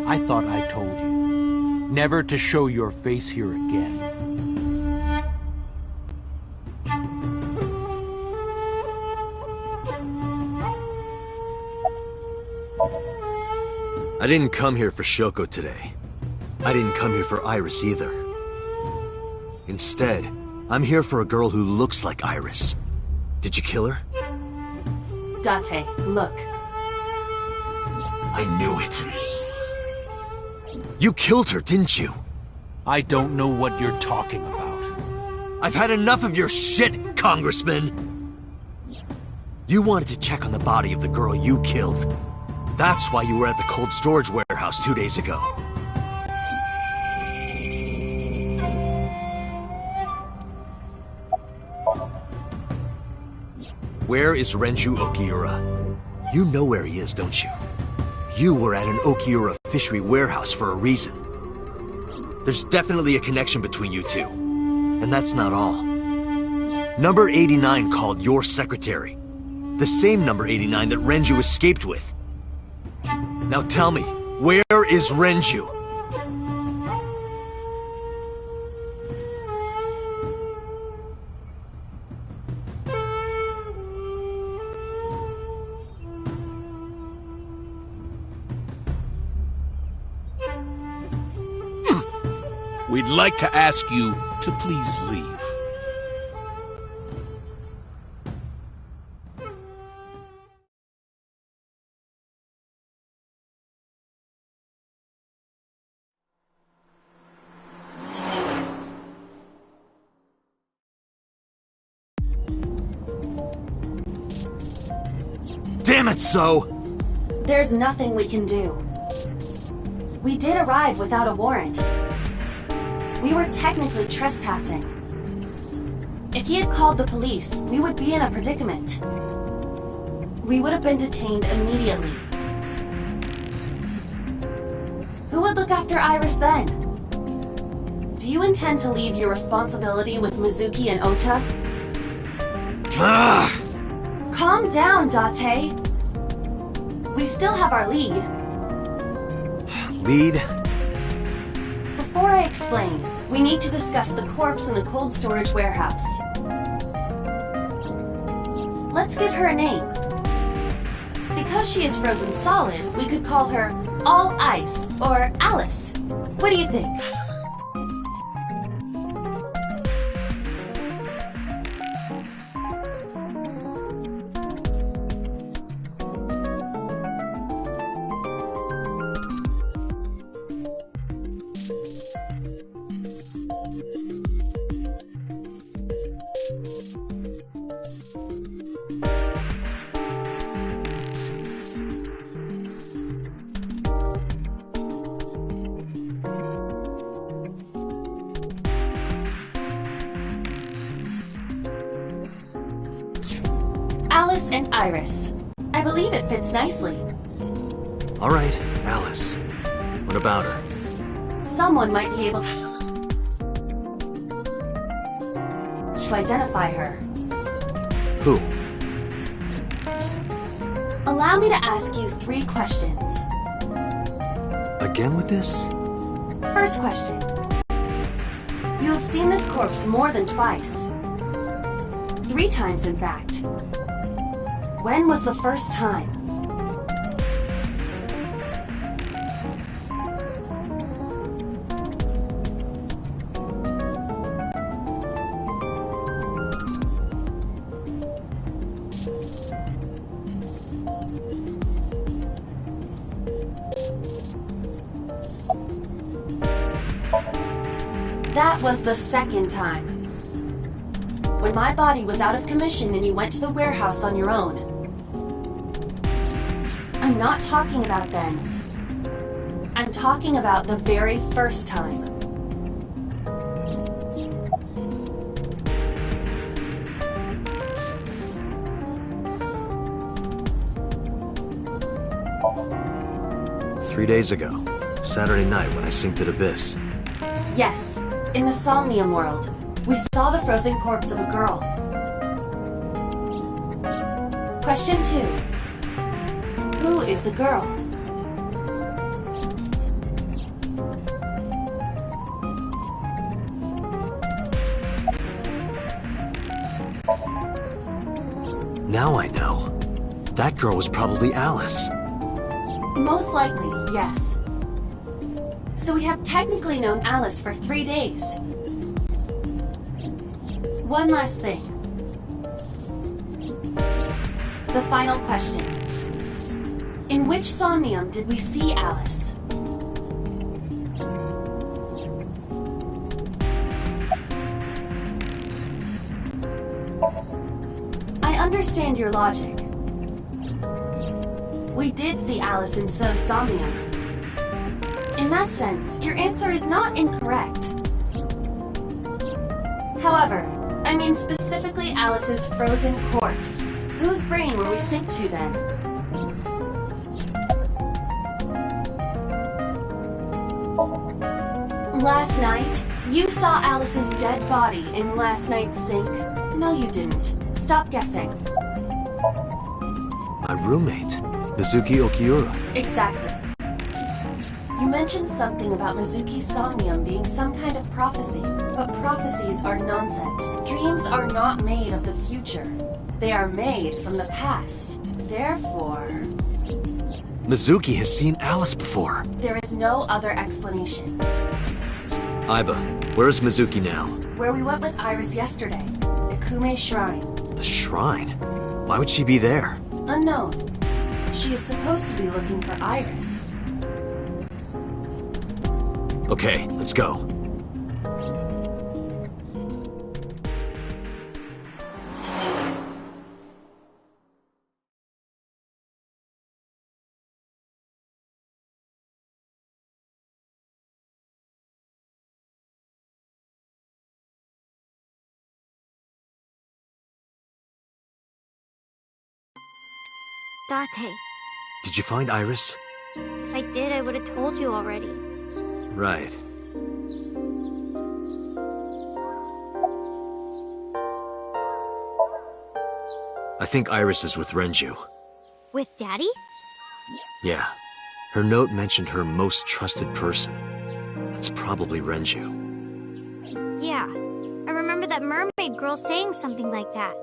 I thought I told you never to show your face here again. I didn't come here for Shoko today. I didn't come here for Iris either. Instead, I'm here for a girl who looks like Iris. Did you kill her? Date, look. I knew it. You killed her, didn't you? I don't know what you're talking about. I've had enough of your shit, Congressman! You wanted to check on the body of the girl you killed. That's why you were at the cold storage warehouse 2 days ago. Where is Renju Okiura? You know where he is, don't you? You were at an Okiura fishery warehouse for a reason. There's definitely a connection between you two. And that's not all. Number 89 called your secretary. The same number 89 that Renju escaped with. Now tell me, where is Renju? We'd like to ask you to please leave. Damn it, So! There's nothing we can do. We did arrive without a warrant. We were technically trespassing. If he had called the police, we would be in a predicament. We would have been detained immediately. Who would look after Iris then? Do you intend to leave your responsibility with Mizuki and Ota? Calm down, Date. We still have our lead. Lead? Before I explain, we need to discuss the corpse in the cold storage warehouse. Let's give her a name. Because she is frozen solid, we could call her All Ice or Alice. What do you think? Alice and Iris. I believe it fits nicely. All right, Alice. What about her? Someone might be able to identify her. Who? Allow me to ask you 3 questions. Again with this? First question. You have seen this corpse more than twice. 3 times, in fact. When was the first time? That was the second time. when my body was out of commission and you went to the warehouse on your own. I'm not talking about then. I'm talking about the very first time. "3 days ago. Saturday night when I synced at Abyss." Yes, in the Somnium world, we saw the frozen corpse of a girl. Question 2. Who is the girl? Now I know. That girl was probably Alice. Most likely, yes. So we have technically known Alice for 3 days. One last thing. The final question. In which Somnium did we see Alice? I understand your logic. We did see Alice in So's Somnium. In that sense, your answer is not incorrect. However, I mean specifically Alice's frozen corpse. Whose brain were we synced to then? Last night, you saw Alice's dead body in last night's sync. No, you didn't. Stop guessing. My roommate, Mizuki Okiura. Exactly. You mentioned something about Mizuki's Somnium being some kind of prophecy, but prophecies are nonsense. Dreams are not made of the future. They are made from the past. Therefore, Mizuki has seen Alice before. there is no other explanation. Aiba, where is Mizuki now? Where we went with Iris yesterday, the Kume Shrine. The shrine? Why would she be there? Unknown. She is supposed to be looking for Iris. Okay, let's go. Date, Did you find Iris? if I did, I would have told you already. Right. I think Iris is with Renju. With Daddy? Yeah. Her note mentioned her most trusted person. That's probably Renju. Yeah. I remember that mermaid girl saying something like that.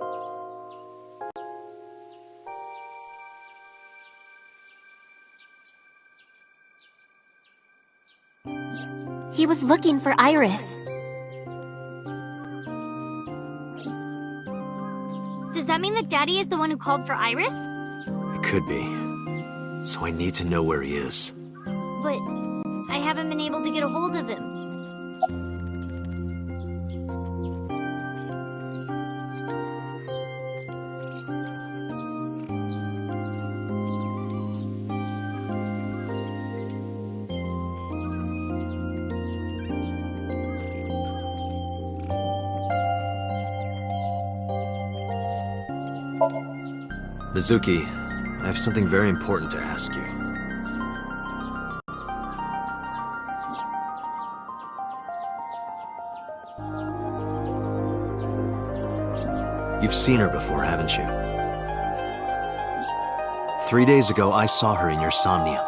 He was looking for Iris. Does that mean that Daddy is the one who called for Iris? It could be. So I need to know where he is. But I haven't been able to get a hold of him. Mizuki, I have something very important to ask you. You've seen her before, haven't you? 3 days ago, I saw her in your Somnium.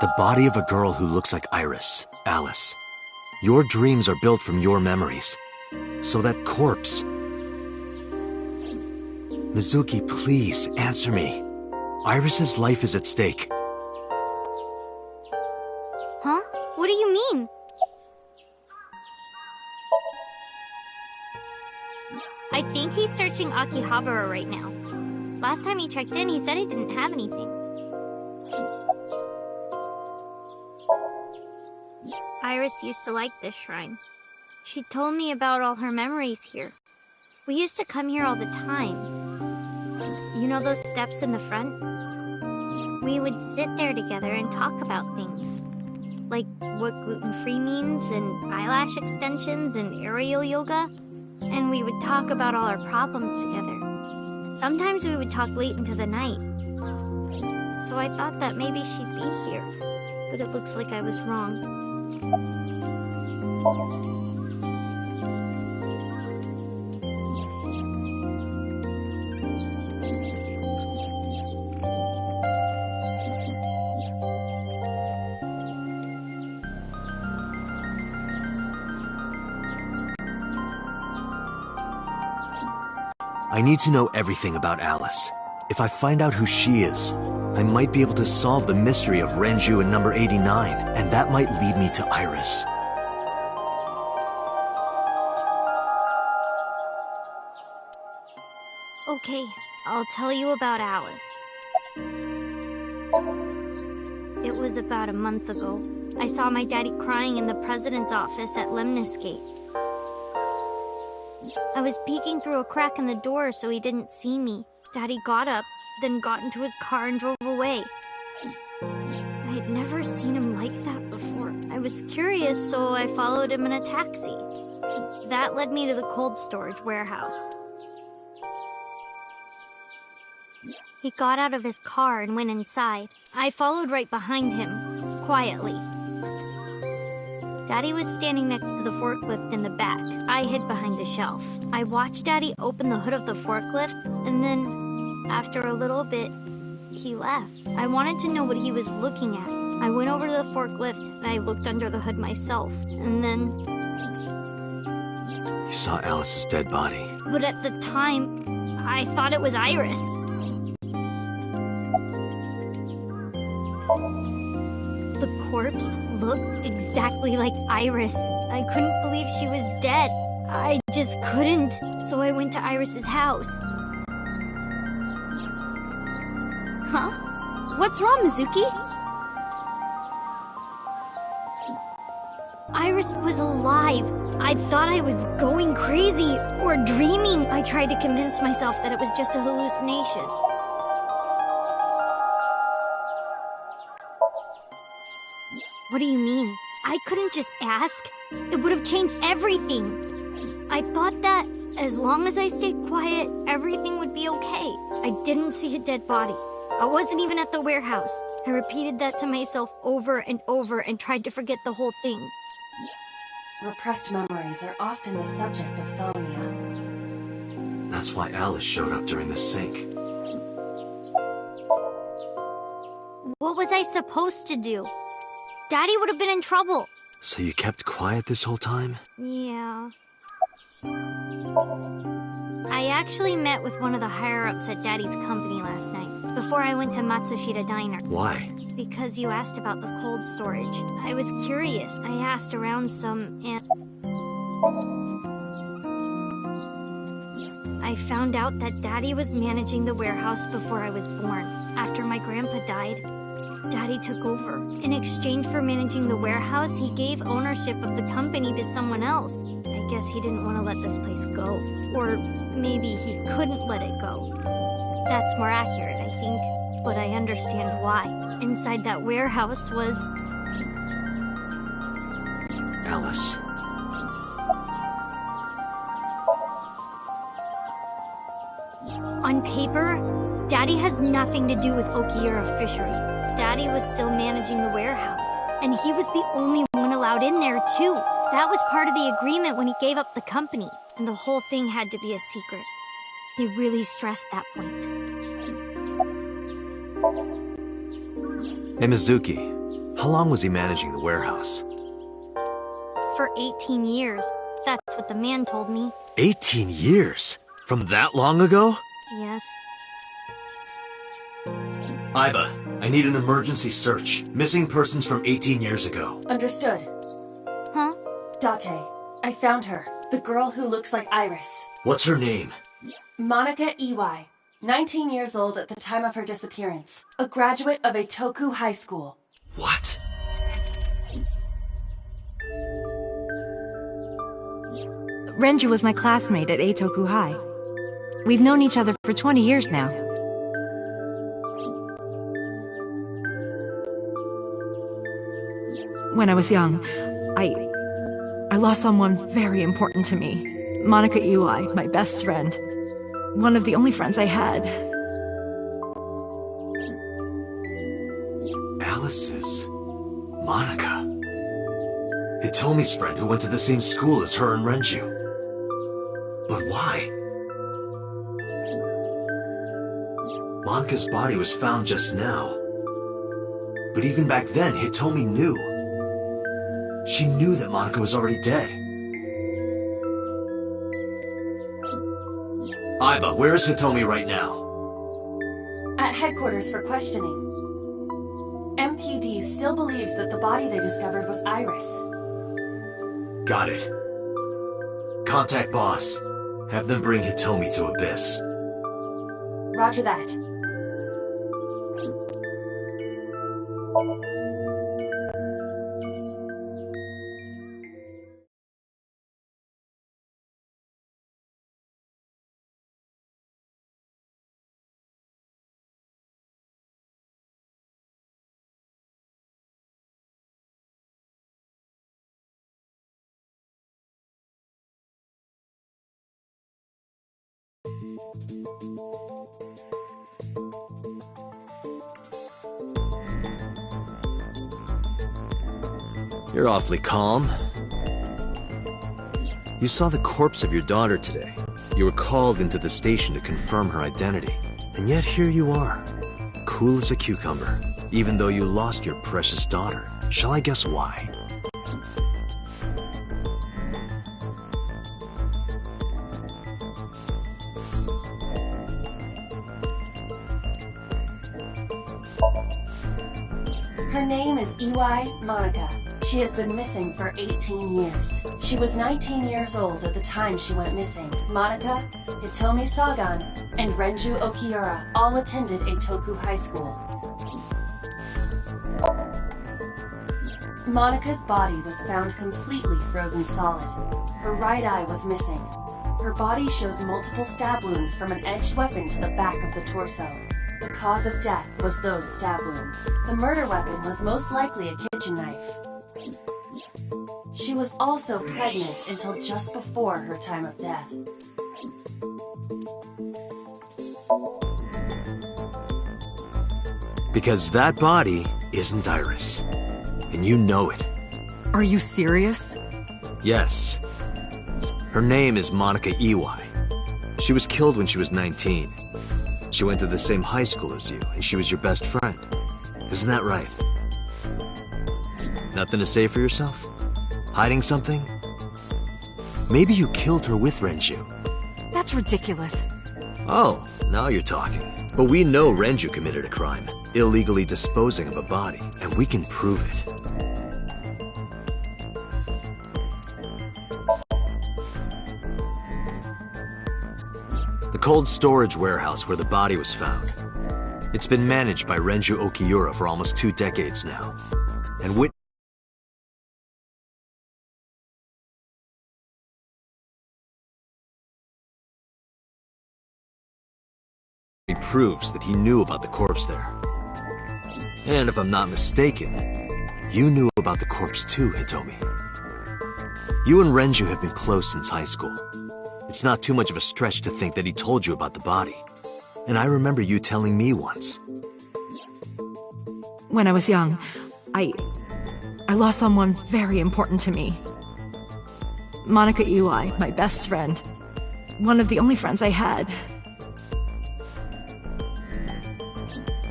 The body of a girl who looks like Iris, Alice. Your dreams are built from your memories. So that corpse... Mizuki, please, answer me. Iris's life is at stake. Huh? What do you mean? I think he's searching Akihabara right now. Last time he checked in, he said he didn't have anything. Iris used to like this shrine. She told me about all her memories here. We used to come here all the time. You know those steps in the front? We would sit there together and talk about things. Like what gluten-free means, and eyelash extensions, and aerial yoga. And we would talk about all our problems together. Sometimes we would talk late into the night. So I thought that maybe she'd be here. But it looks like I was wrong. I need to know everything about Alice. If I find out who she is, I might be able to solve the mystery of Renju and number 89, and that might lead me to Iris. Okay, I'll tell you about Alice. It was about a month ago. I saw my daddy crying in the president's office at Lemniscate. I was peeking through a crack in the door so he didn't see me. Daddy got up, then got into his car and drove away. I had never seen him like that before. I was curious, so I followed him in a taxi. That led me to the cold storage warehouse. He got out of his car and went inside. I followed right behind him, quietly. Daddy was standing next to the forklift in the back. I hid behind a shelf. I watched Daddy open the hood of the forklift, and then, after a little bit, he left. I wanted to know what he was looking at. I went over to the forklift, and I looked under the hood myself, and then... You saw Alice's dead body. But at the time, I thought it was Iris. The corpse looked exactly like Iris. I couldn't believe she was dead. I just couldn't. So I went to Iris's house. Huh? What's wrong, Mizuki? Iris was alive. I thought I was going crazy or dreaming. I tried to convince myself that it was just a hallucination. What do you mean? I couldn't just ask. It would have changed everything. I thought that as long as I stayed quiet, everything would be okay. I didn't see a dead body. I wasn't even at the warehouse. I repeated that to myself over and over and tried to forget the whole thing. Repressed memories are often the subject of SOMNIUM. That's why Alice showed up during the sync. What was I supposed to do? Daddy would have been in trouble. So you kept quiet this whole time? Yeah. I actually met with one of the higher-ups at Daddy's company last night, before I went to Matsushita Diner. Why? Because you asked about the cold storage. I was curious. I asked around some, and I found out that Daddy was managing the warehouse before I was born. After my grandpa died, Daddy took over. In exchange for managing the warehouse, he gave ownership of the company to someone else. I guess he didn't want to let this place go. Or maybe he couldn't let it go. That's more accurate, I think. But I understand why. Inside that warehouse was... Alice. On paper, Daddy has nothing to do with Okiura Fishery. Daddy was still managing the warehouse. And he was the only one allowed in there, too. That was part of the agreement when he gave up the company. And the whole thing had to be a secret. He really stressed that point. Hey, Mizuki. How long was he managing the warehouse? For 18 years. That's what the man told me. 18 years? From that long ago? Yes. Aiba, I need an emergency search. Missing persons from 18 years ago. Understood. Huh? Date, I found her. The girl who looks like Iris. What's her name? Monica Iwai. 19 years old at the time of her disappearance. A graduate of a Toku high school. Renju was my classmate at Eitoku High. We've known each other for 20 years now. When I was young, I lost someone very important to me. Monica Iwai, my best friend. One of the only friends I had. Alice's Monica. Hitomi's friend who went to the same school as her and Renju. But why? Monica's body was found just now. But even back then, Hitomi knew. She knew that Monica was already dead. Aiba, where is Hitomi right now? At headquarters for questioning. MPD still believes that the body they discovered was Iris. Got it. Contact boss. Have them bring Hitomi to Abyss. Roger that. You're awfully calm. You saw the corpse of your daughter today. You were called into the station to confirm her identity. And yet here you are, cool as a cucumber, even though you lost your precious daughter. Shall I guess why? Her name is Iwai Monica. She has been missing for 18 years. She was 19 years old at the time she went missing. Monica, Hitomi Sagan, and Renju Okiura all attended Eitoku High School. Monica's body was found completely frozen solid. Her right eye was missing. Her body shows multiple stab wounds from an edged weapon to the back of the torso. The cause of death was those stab wounds. The murder weapon was most likely a kitchen knife. She was also pregnant until just before her time of death. Because that body isn't Iris. And you know it. Are you serious? Yes. Her name is Monica Iwai. She was killed when she was 19. She went to the same high school as you, and she was your best friend. Isn't that right? Nothing to say for yourself? Hiding something? Maybe you killed her with Renju. That's ridiculous. Oh, now you're talking. But we know Renju committed a crime, illegally disposing of a body, and we can prove it. The cold storage warehouse where the body was found. It's been managed by Renju Okiura for almost 2 decades now. And he proves that he knew about the corpse there. And if I'm not mistaken, you knew about the corpse too, Hitomi. You and Renju have been close since high school. It's not too much of a stretch to think that he told you about the body. And I remember you telling me once. When I was young, I lost someone very important to me. Monica Iwai, my best friend. One of the only friends I had.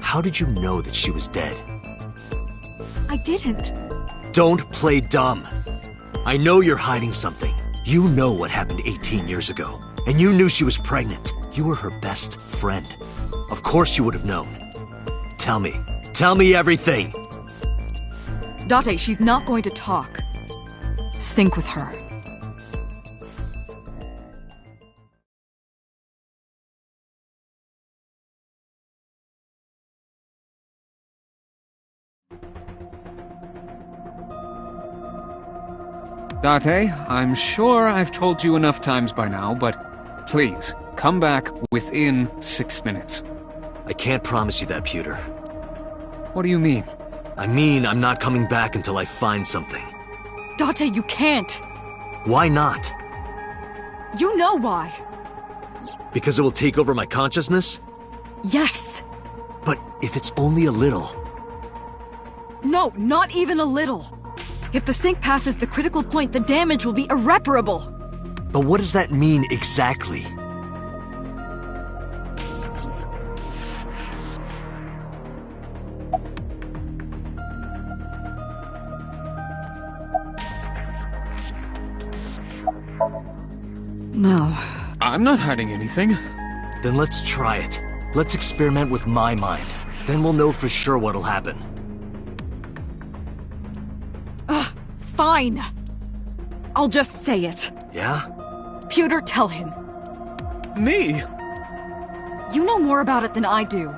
How did you know that she was dead? I didn't. Don't play dumb. I know you're hiding something. You know what happened 18 years ago. And you knew she was pregnant. You were her best friend. Of course you would have known. Tell me. Tell me everything! Date, she's not going to talk. Sync with her. Date, I'm sure I've told you enough times by now, but please, come back within 6 minutes. I can't promise you that, Pewter. What do you mean? I mean, I'm not coming back until I find something. Date, you can't! Why not? You know why! Because it will take over my consciousness? Yes! But if it's only a little... No, not even a little! If the sync passes the critical point, the damage will be irreparable! But what does that mean exactly? No. I'm not hiding anything. Then let's try it. Let's experiment with my mind. Then we'll know for sure what'll happen. Fine. I'll just say it. Yeah? Pewter, tell him. Me? You know more about it than I do.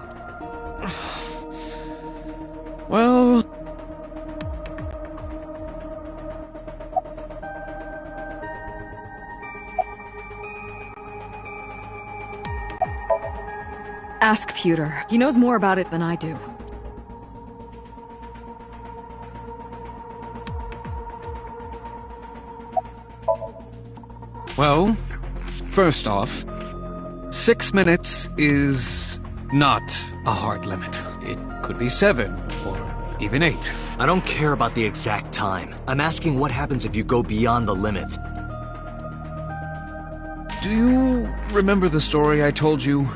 Well... Ask Pewter. He knows more about it than I do. Well, first off, 6 minutes is not a hard limit. It could be 7, or even 8. I don't care about the exact time. I'm asking what happens if you go beyond the limit. Do you remember the story I told you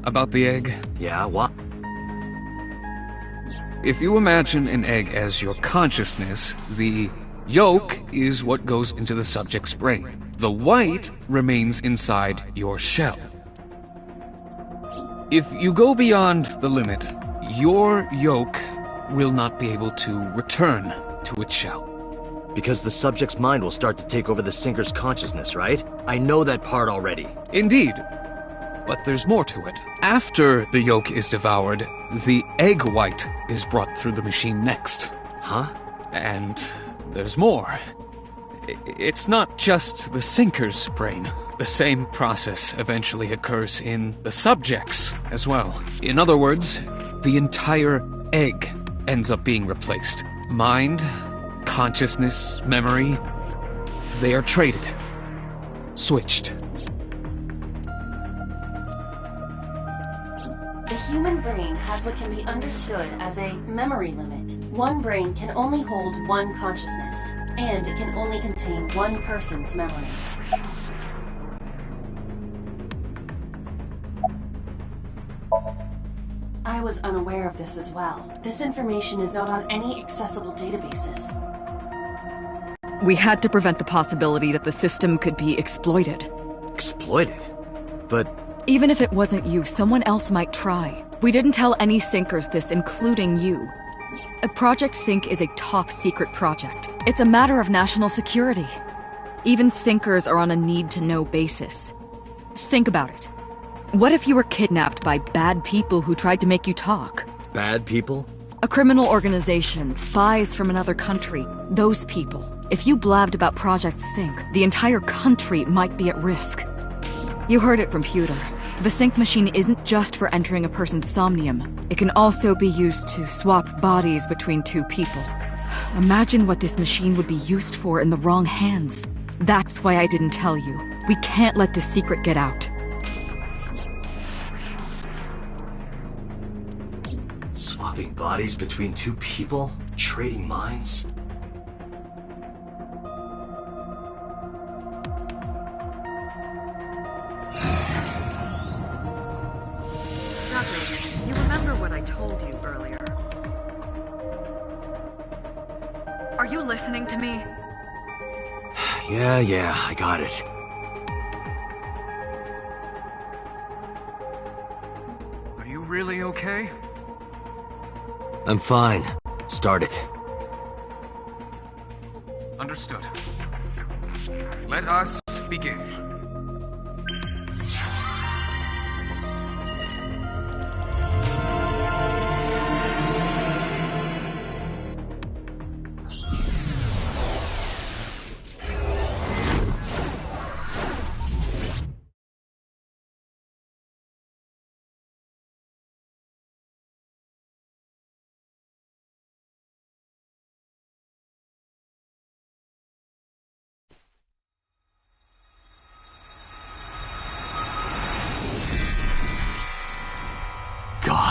about the egg? Yeah, what? If you imagine an egg as your consciousness, the yolk is what goes into the subject's brain. The white remains inside your shell. If you go beyond the limit, your yolk will not be able to return to its shell. Because the subject's mind will start to take over the sinker's consciousness, right? I know that part already. Indeed. But there's more to it. After the yolk is devoured, the egg white is brought through the machine next. Huh? And there's more. It's not just the sinker's brain. The same process eventually occurs in the subject's as well. In other words, the entire egg ends up being replaced. Mind, consciousness, memory, they are traded. Switched. The human brain has what can be understood as a memory limit. One brain can only hold one consciousness, and it can only contain one person's memories. I was unaware of this as well. This information is not on any accessible databases. We had to prevent the possibility that the system could be exploited. Exploited? But... Even if it wasn't you, someone else might try. We didn't tell any sinkers this, including you. Project Sync is a top-secret project. It's a matter of national security. Even sinkers are on a need-to-know basis. Think about it. What if you were kidnapped by bad people who tried to make you talk? Bad people? A criminal organization, spies from another country, those people. If you blabbed about Project Sync, the entire country might be at risk. You heard it from Pewter. The sync machine isn't just for entering a person's somnium. It can also be used to swap bodies between two people. Imagine what this machine would be used for in the wrong hands. That's why I didn't tell you. We can't let this secret get out. Swapping bodies between two people? Trading minds? You remember what I told you earlier? Are you listening to me? Yeah, I got it. Are you really okay? I'm fine. Start it. Understood. Let us begin.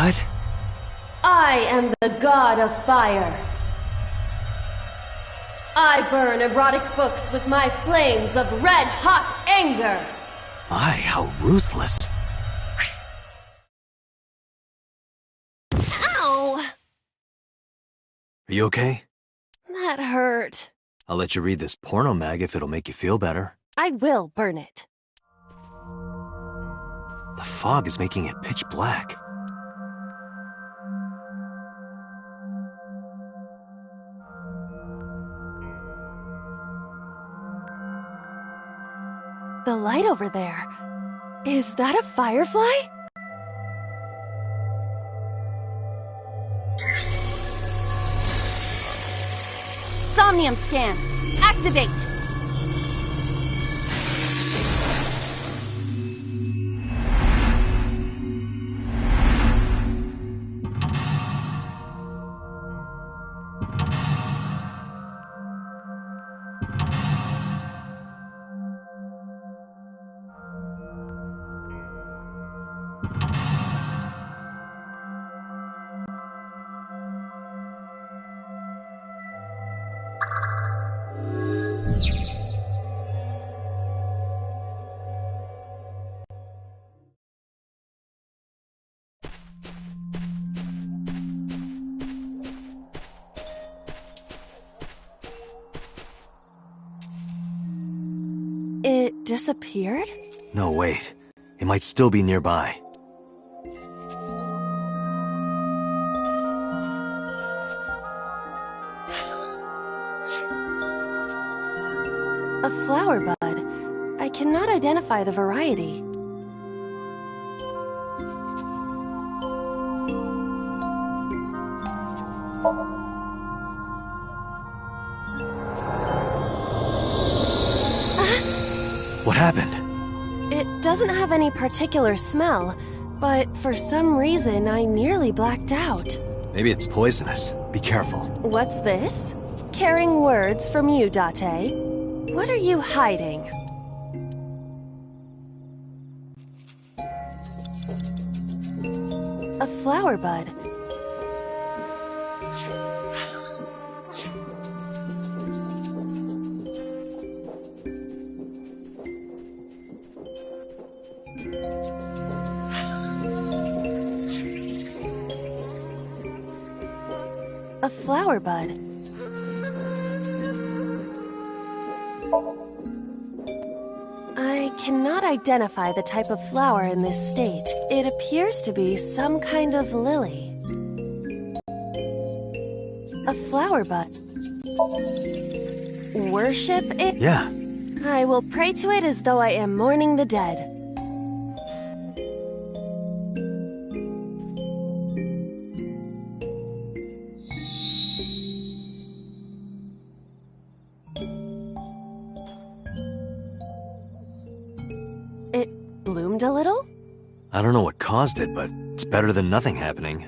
What? I am the god of fire. I burn erotic books with my flames of red-hot anger. My, how ruthless. Ow! Are you okay? That hurt. I'll let you read this porno mag if it'll make you feel better. I will burn it. The fog is making it pitch black. The light over there. Is that a firefly? Somnium scan. Activate. It disappeared? No, wait. It might still be nearby. A flower bud. I cannot identify the variety. What happened? It doesn't have any particular smell, but for some reason I nearly blacked out. Maybe it's poisonous. Be careful. What's this? Caring words from you, Date. What are you hiding? A flower bud. A flower bud. I cannot identify the type of flower in this state. It appears to be some kind of lily. A flower bud. Worship it? Yeah. I will pray to it as though I am mourning the dead. It bloomed a little? I don't know what caused it, but it's better than nothing happening.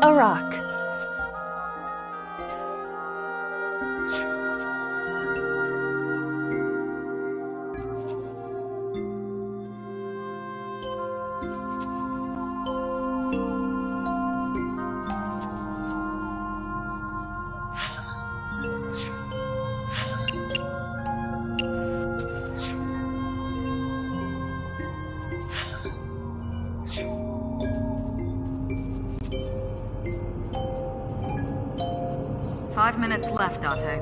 A rock. Five minutes left, Date.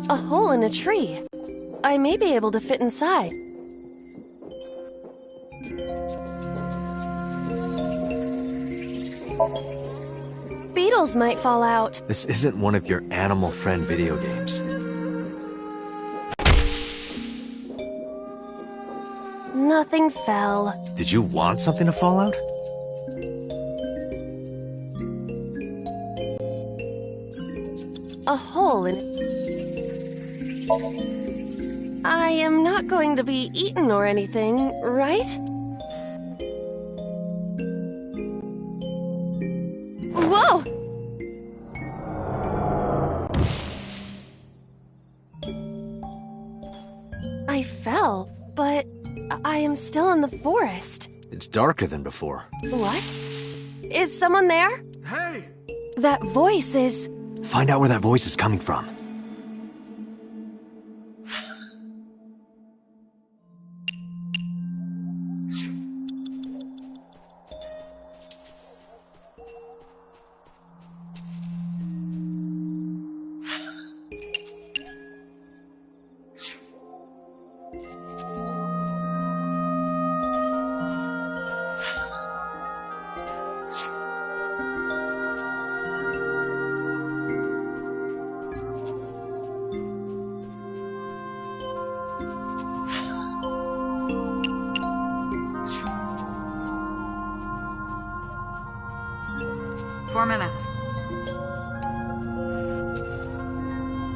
A hole in a tree. I may be able to fit inside. wheels might fall out. This isn't one of your animal friend video games. Nothing fell. Did you want something to fall out? A hole in... I am not going to be eaten or anything, right? Whoa! I fell, but I am still in the forest. It's darker than before. What? Is someone there? Hey! That voice is... Find out where that voice is coming from.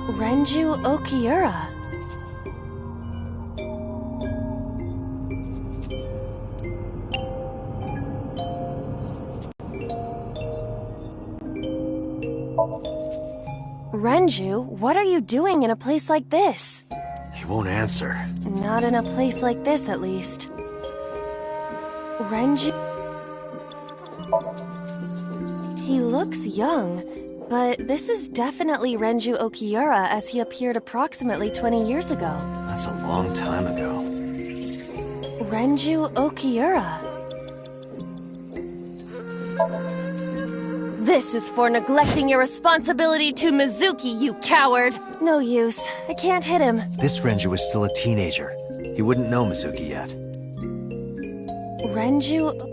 Renju Okiura. Renju, what are you doing in a place like this? He won't answer. Not in a place like this, at least. Renju... He looks young, but this is definitely Renju Okiura as he appeared approximately 20 years ago. That's a long time ago. Renju Okiura. This is for neglecting your responsibility to Mizuki, you coward! No use. I can't hit him. This Renju is still a teenager. He wouldn't know Mizuki yet. Renju...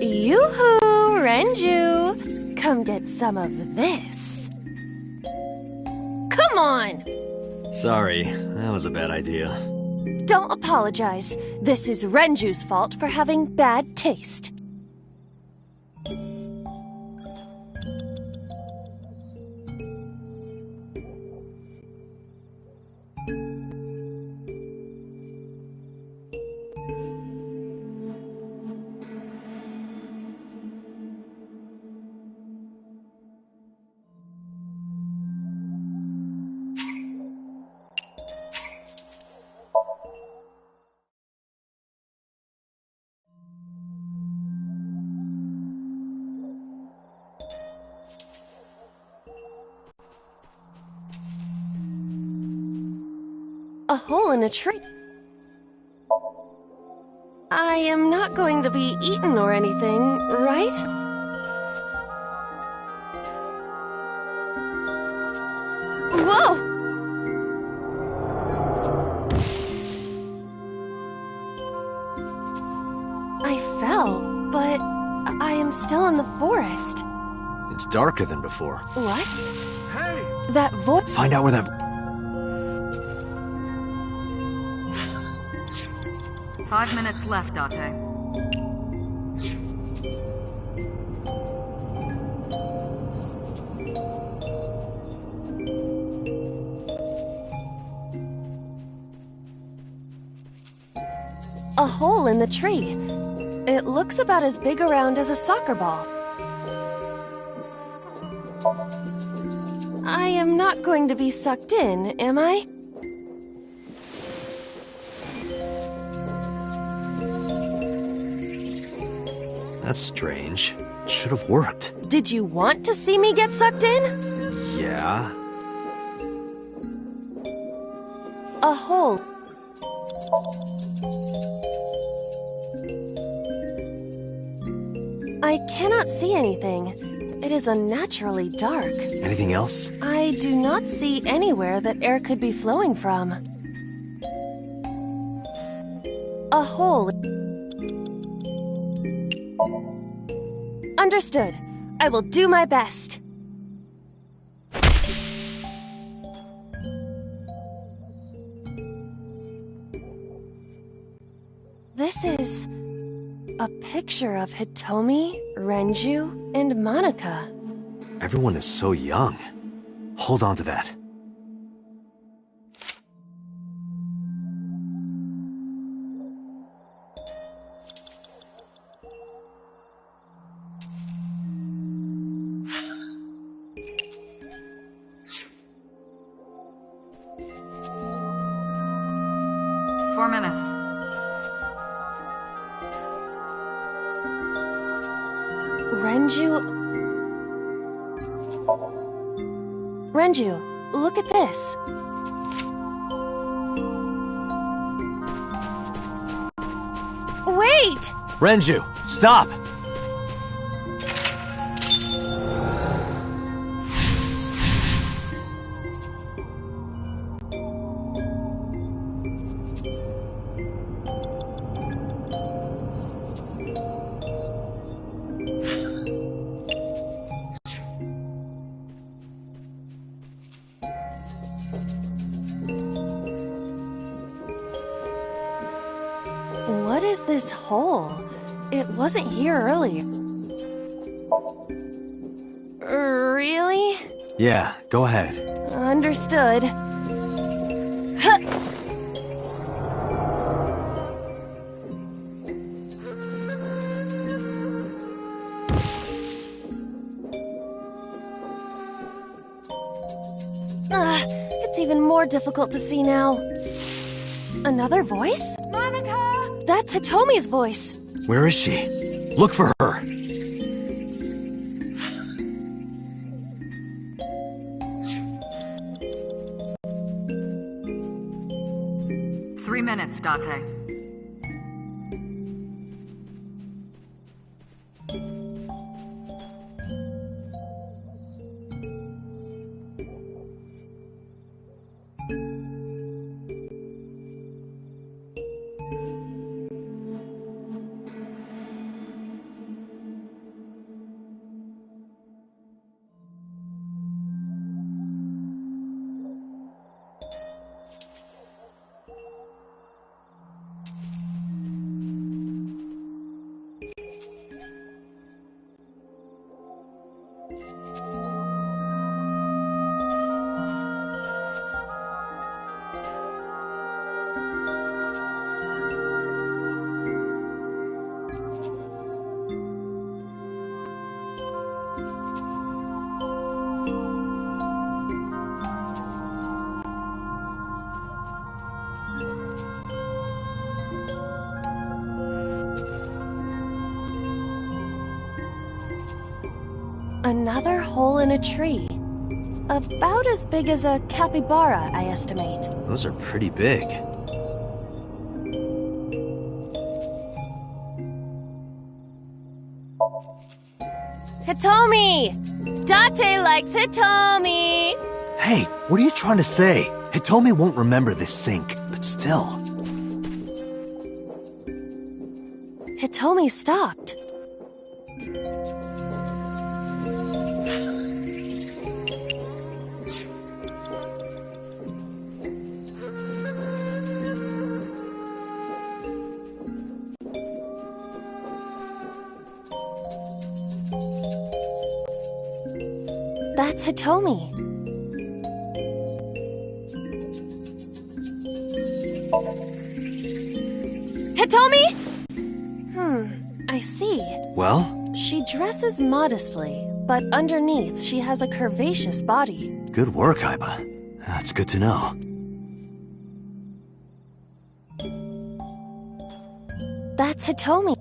Yoo-hoo, Renju! Come get some of this. Come on! Sorry, that was a bad idea. Don't apologize. This is Renju's fault for having bad taste. A hole in a tree. I am not going to be eaten or anything, right? Whoa! I fell, but I am still in the forest. It's darker than before. What? Hey! That voice... Find out where that... 5 minutes left, Date. A hole in the tree. It looks about as big around as a soccer ball. I am not going to be sucked in, am I? That's strange. It should have worked. Did you want to see me get sucked in? Yeah? A hole. I cannot see anything. It is unnaturally dark. Anything else? I do not see anywhere that air could be flowing from. A hole. Understood. I will do my best. This is a picture of Hitomi, Renju, and Monica. Everyone is so young. Hold on to that. Renju, look at this. Wait! Renju, stop! What is this hole? It wasn't here earlier. Really? Yeah, go ahead. Understood. Huh. It's even more difficult to see now. Another voice? Monica! That's Hitomi's voice. Where is she? Look for her. Three minutes, Date. Another hole in a tree. About as big as a capybara, I estimate. Those are pretty big. Hitomi! Date likes Hitomi! Hey, what are you trying to say? Hitomi won't remember this sink, but still. Hitomi stopped. That's Hitomi. Hitomi? I see. Well? She dresses modestly, but underneath she has a curvaceous body. Good work, Aiba. That's good to know. That's Hitomi.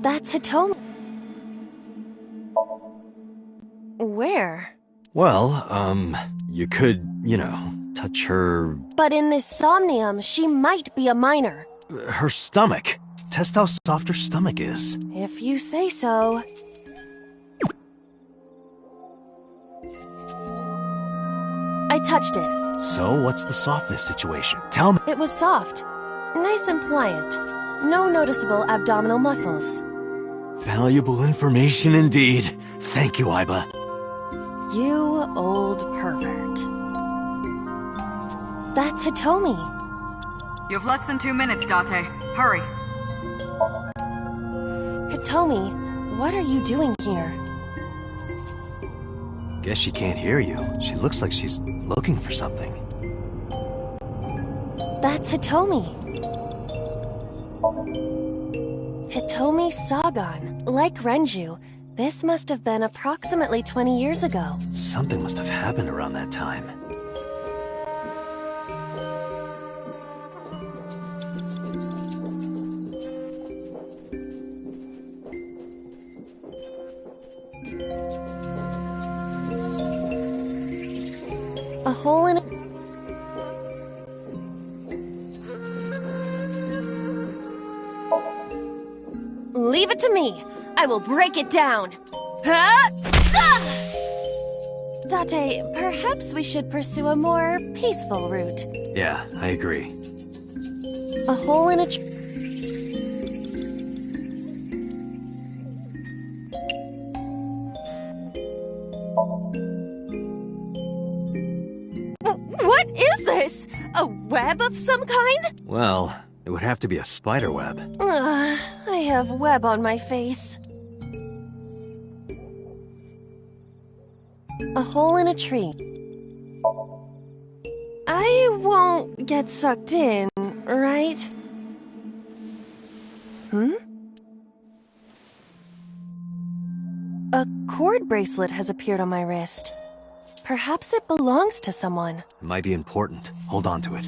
That's Hitomi. Where? Well, you could, touch her... But in this somnium, she might be a minor. Her stomach. Test how soft her stomach is. If you say so. I touched it. So, what's the softness situation? Tell me. It was soft. Nice and pliant. No noticeable abdominal muscles. Valuable information indeed. Thank you, Aiba. You old pervert. That's Hitomi. You have less than 2 minutes, Date. Hurry. Hitomi, what are you doing here? Guess she can't hear you. She looks like she's looking for something. That's Hitomi. Hitomi Sagan. Like Renju, this must have been approximately 20 years ago. Something must have happened around that time. A hole in it. Leave it to me. I will break it down. Date, perhaps we should pursue a more peaceful route. Yeah, I agree. A hole in a What is this? A web of some kind? Well, it would have to be a spider web. I have web on my face. A hole in a tree. I won't get sucked in, right? A cord bracelet has appeared on my wrist. Perhaps it belongs to someone. It might be important. Hold on to it.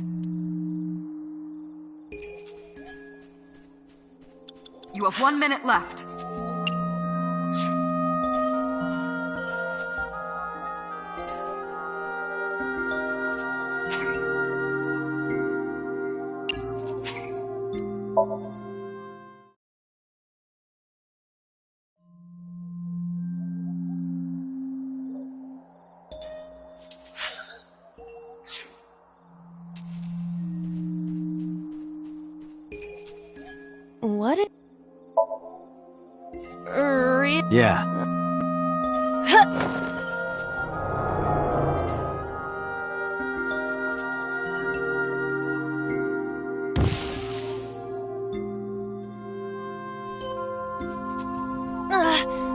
You have 1 minute left. What it... Yeah.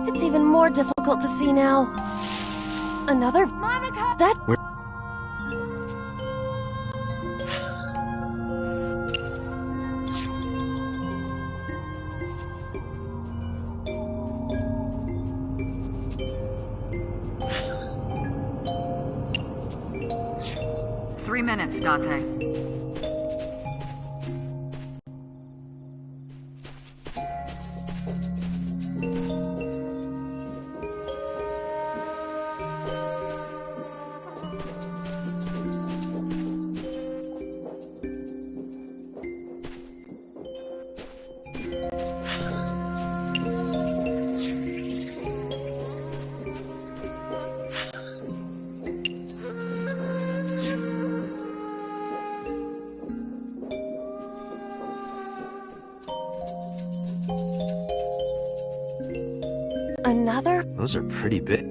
It's even more difficult to see now. Another... Monica! That... Where... 3 minutes, Date. Another... Those are pretty big.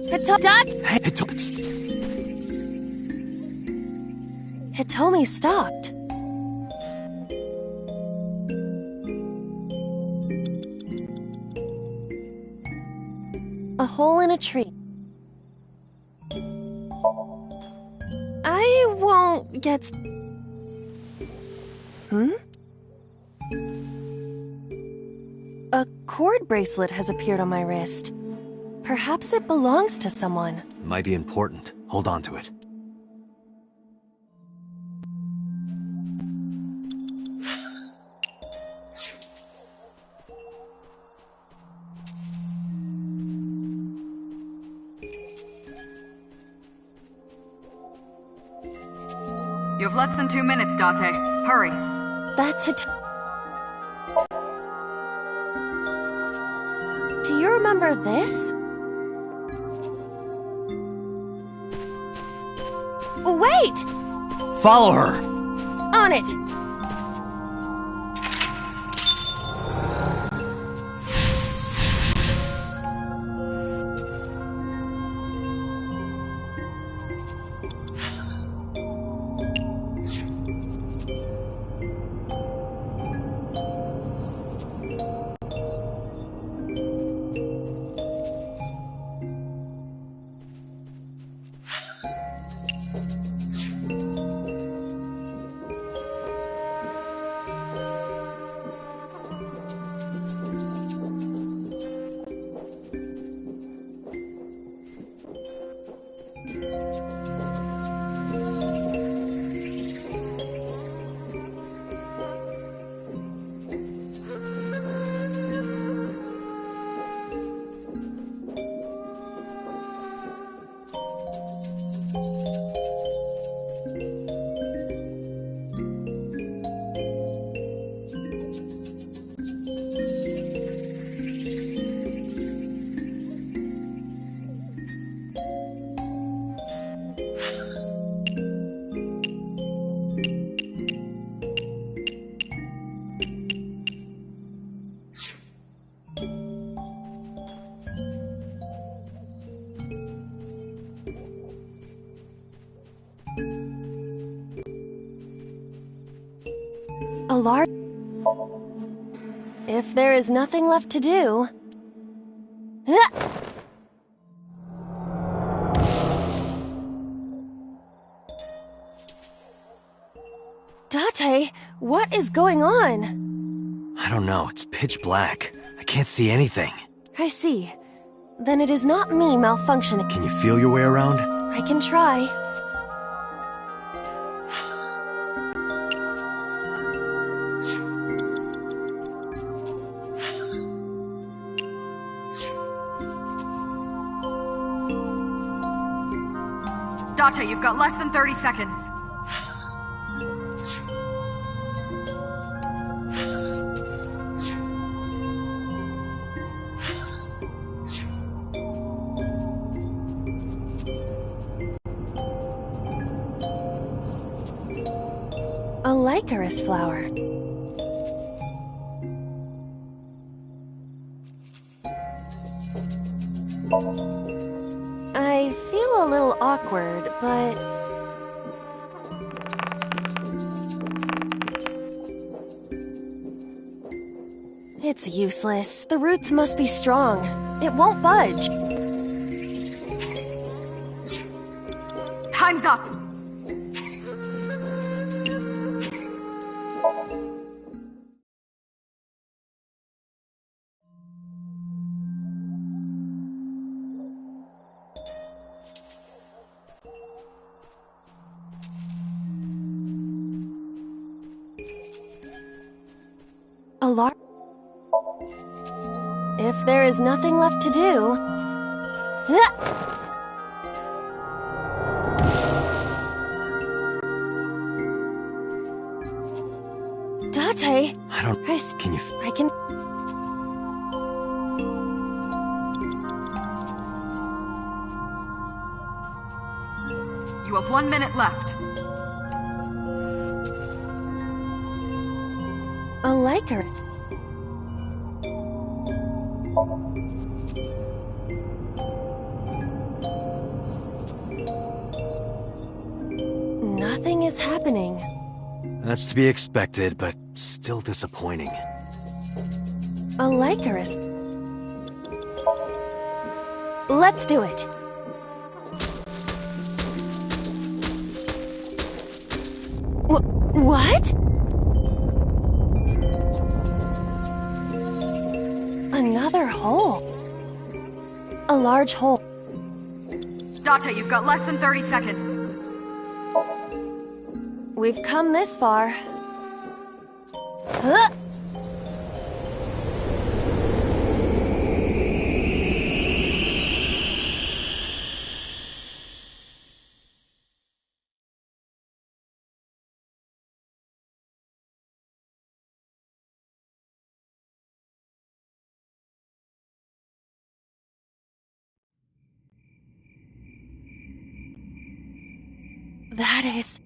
Hey, Hitomi stopped. A hole in a tree. I won't get... A cord bracelet has appeared on my wrist. Perhaps it belongs to someone. It might be important. Hold on to it. You have less than 2 minutes, Date. Hurry. That's it. Do you remember this? Wait! Follow her! On it! A large... If there is nothing left to do... Date, what is going on? I don't know, it's pitch black. I can't see anything. I see. Then it is not me malfunctioning. Can you feel your way around? I can try. Date, you've got less than 30 seconds. A licorice flower. I feel a little awkward, but... It's useless. The roots must be strong. It won't budge. Time's up! A large... If there is nothing left to do... Date! I don't... Can you... I can... You have 1 minute left. A licorice. Nothing is happening. That's to be expected, but still disappointing. A licorice. Let's do it. What? Another hole. A large hole. Date, you've got less than 30 seconds. We've come this far. Huh? That is...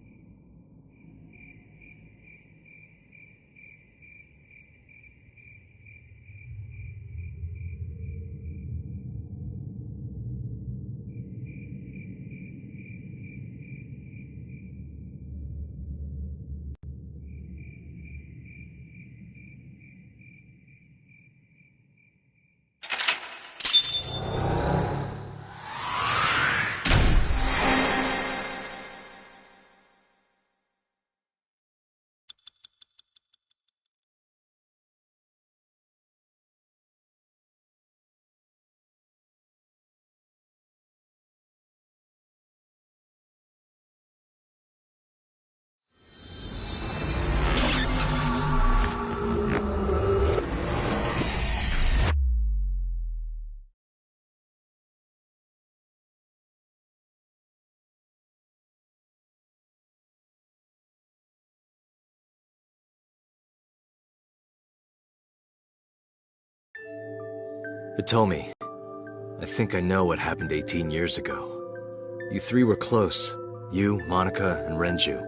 Hitomi, I think I know what happened 18 years ago. You three were close. You, Monica, and Renju.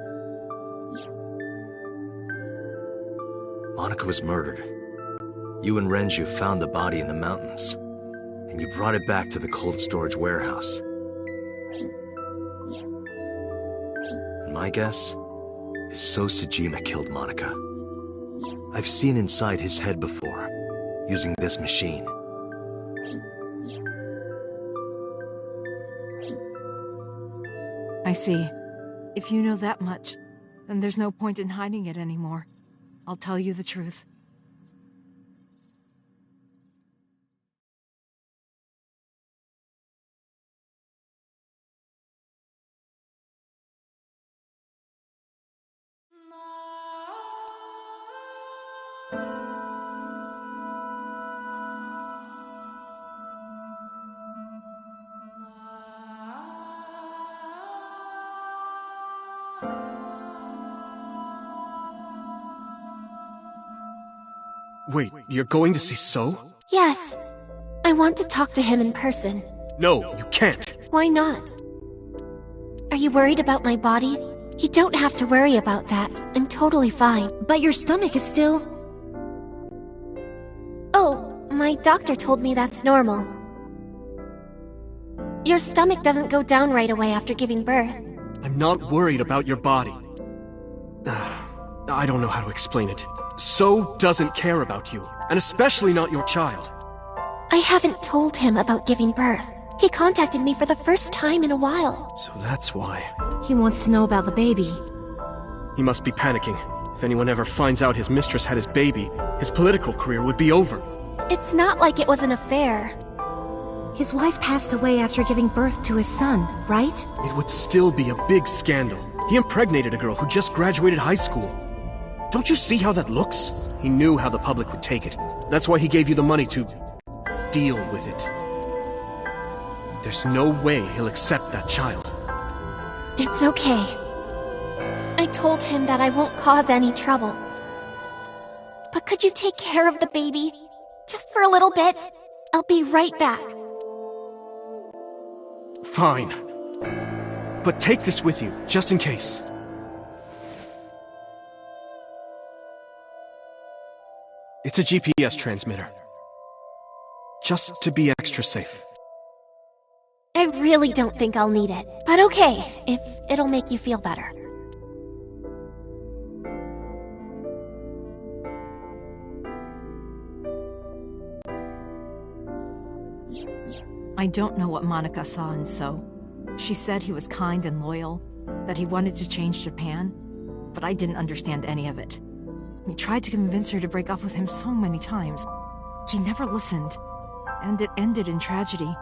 Monica was murdered. You and Renju found the body in the mountains, and you brought it back to the cold storage warehouse. And my guess is So Sejima killed Monica. I've seen inside his head before, using this machine. I see. If you know that much, then there's no point in hiding it anymore. I'll tell you the truth. Wait, you're going to see So? Yes. I want to talk to him in person. No, you can't. Why not? Are you worried about my body? You don't have to worry about that. I'm totally fine. But your stomach is still... Oh, my doctor told me that's normal. Your stomach doesn't go down right away after giving birth. I'm not worried about your body. I don't know how to explain it. So doesn't care about you, and especially not your child. I haven't told him about giving birth. He contacted me for the first time in a while. So that's why. He wants to know about the baby. He must be panicking. If anyone ever finds out his mistress had his baby, his political career would be over. It's not like it was an affair. His wife passed away after giving birth to his son, right? It would still be a big scandal. He impregnated a girl who just graduated high school. Don't you see how that looks? He knew how the public would take it. That's why he gave you the money to deal with it. There's no way he'll accept that child. It's okay. I told him that I won't cause any trouble. But could you take care of the baby? Just for a little bit? I'll be right back. Fine. But take this with you, just in case. It's a GPS transmitter. Just to be extra safe. I really don't think I'll need it. But okay, if it'll make you feel better. I don't know what Monica saw in So. She said he was kind and loyal, that he wanted to change Japan, but I didn't understand any of it. We tried to convince her to break up with him so many times. She never listened, and it ended in tragedy.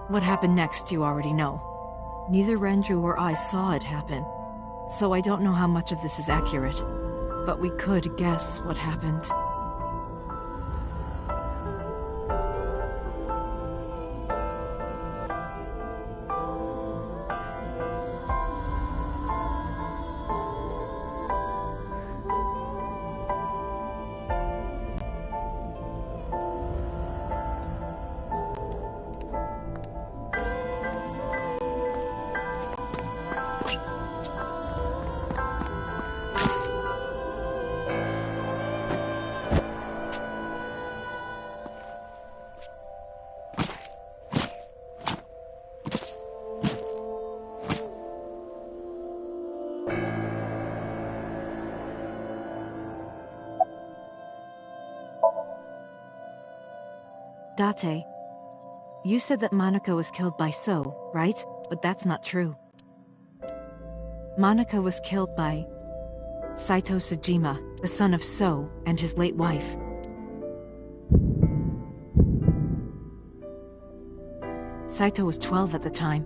What happened next, you already know. Neither Renju or I saw it happen, so I don't know how much of this is accurate, but we could guess what happened. Date, you said that Monica was killed by So, right? But that's not true. Monica was killed by Saito Sejima, the son of So and his late wife. Saito was 12 at the time.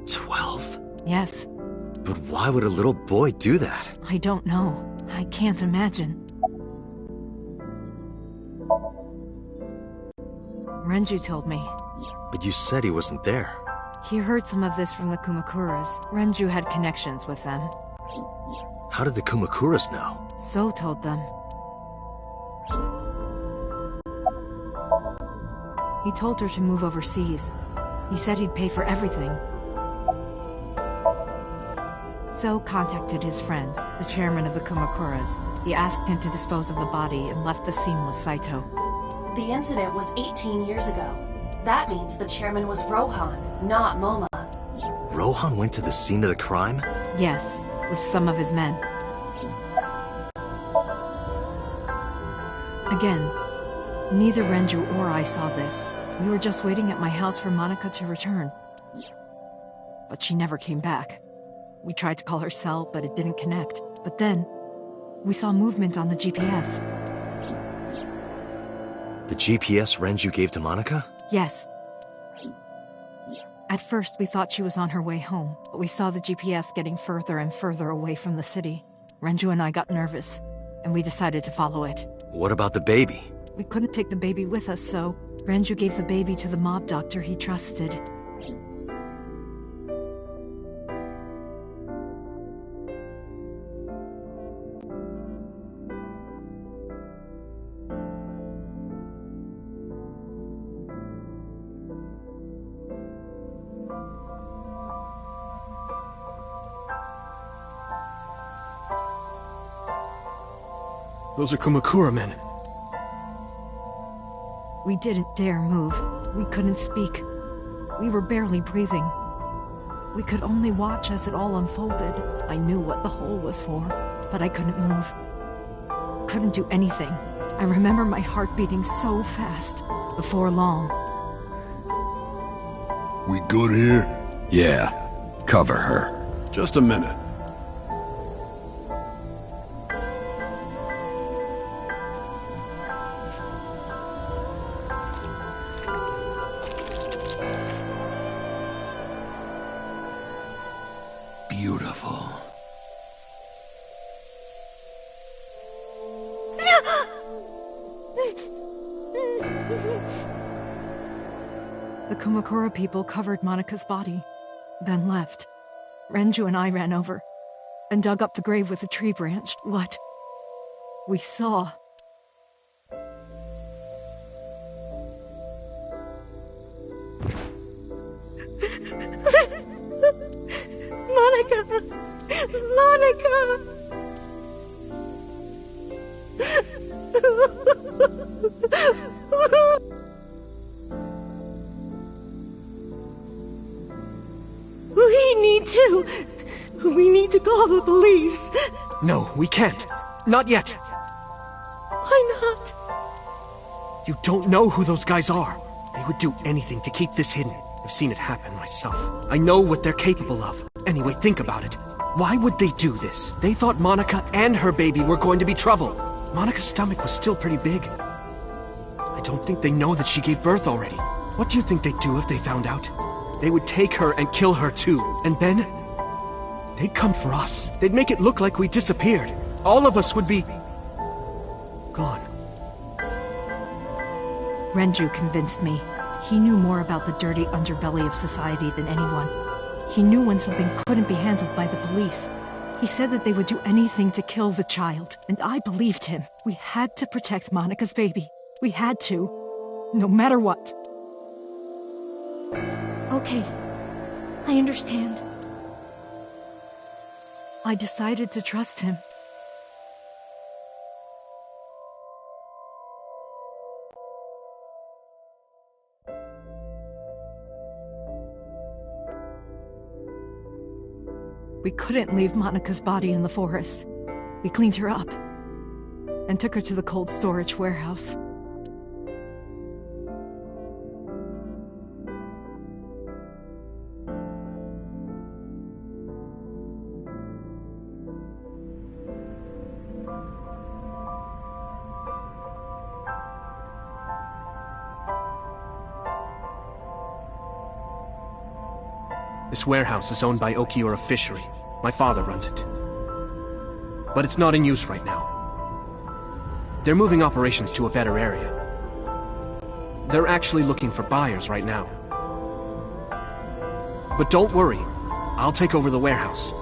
12? Yes. But why would a little boy do that? I don't know. I can't imagine. Renju told me. But you said he wasn't there. He heard some of this from the Kumakuras. Renju had connections with them. How did the Kumakuras know? So told them. He told her to move overseas. He said he'd pay for everything. So contacted his friend, the chairman of the Kumakuras. He asked him to dispose of the body and left the scene with Saito. The incident was 18 years ago. That means the chairman was Rohan, not Moma. Rohan went to the scene of the crime? Yes, with some of his men. Again, neither Renju or I saw this. We were just waiting at my house for Monica to return. But she never came back. We tried to call her cell, but it didn't connect. But then, we saw movement on the GPS. The GPS Renju gave to Monica? Yes. At first, we thought she was on her way home, but we saw the GPS getting further and further away from the city. Renju and I got nervous, and we decided to follow it. What about the baby? We couldn't take the baby with us, so Renju gave the baby to the mob doctor he trusted. Those are Kumakura men. We didn't dare move. We couldn't speak. We were barely breathing. We could only watch as it all unfolded. I knew what the hole was for, but I couldn't move. Couldn't do anything. I remember my heart beating so fast. Before long. We good here? Yeah. Cover her. Just a minute. Beautiful. The Kumakura people covered Monica's body, then left. Renju and I ran over and dug up the grave with a tree branch. What we saw. Monica! Monica! We need to call the police. No, we can't. Not yet. Why not? You don't know who those guys are. They would do anything to keep this hidden. I've seen it happen myself. I know what they're capable of. Anyway, think about it. Why would they do this? They thought Monica and her baby were going to be trouble. Monica's stomach was still pretty big. I don't think they know that she gave birth already. What do you think they'd do if they found out? They would take her and kill her too. And then they'd come for us. They'd make it look like we disappeared. All of us would be gone. Renju convinced me. He knew more about the dirty underbelly of society than anyone. He knew when something couldn't be handled by the police. He said that they would do anything to kill the child, and I believed him. We had to protect Monica's baby. We had to, no matter what. Okay, I understand. I decided to trust him. We couldn't leave Monica's body in the forest. We cleaned her up and took her to the cold storage warehouse. This warehouse is owned by Okiura Fishery. My father runs it. But it's not in use right now. They're moving operations to a better area. They're actually looking for buyers right now. But don't worry, I'll take over the warehouse.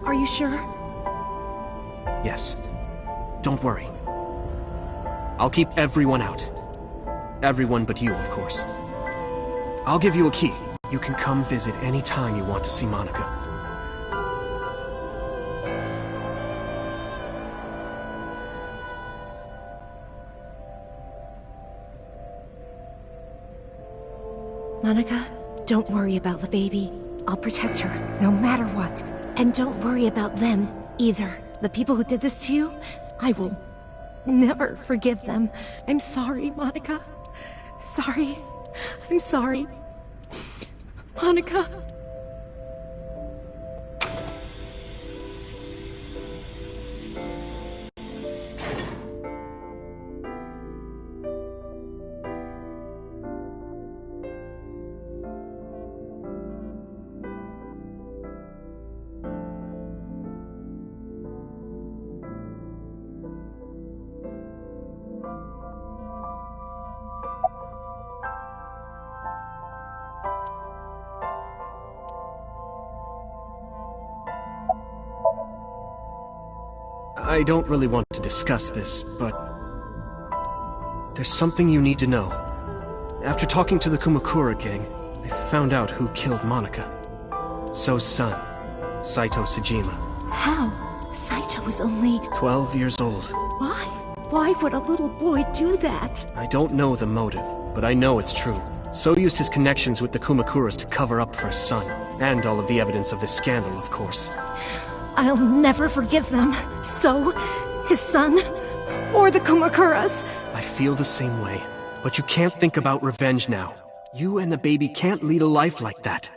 Are you sure? Yes. Don't worry. I'll keep everyone out. Everyone but you, of course. I'll give you a key. You can come visit any time you want to see Monica. Monica, don't worry about the baby. I'll protect her, no matter what. And don't worry about them, either. The people who did this to you, I will never forgive them. I'm sorry, Monica. Sorry. I'm sorry. Monica. I don't really want to discuss this, but there's something you need to know. After talking to the Kumakura gang, I found out who killed Monica. So's son, Saito Sejima. How? Saito was only 12 years old. Why? Why would a little boy do that? I don't know the motive, but I know it's true. So used his connections with the Kumakuras to cover up for his son, and all of the evidence of this scandal, of course. I'll never forgive them. So, his son, or the Kumakuras. I feel the same way, but you can't think about revenge now. You and the baby can't lead a life like that.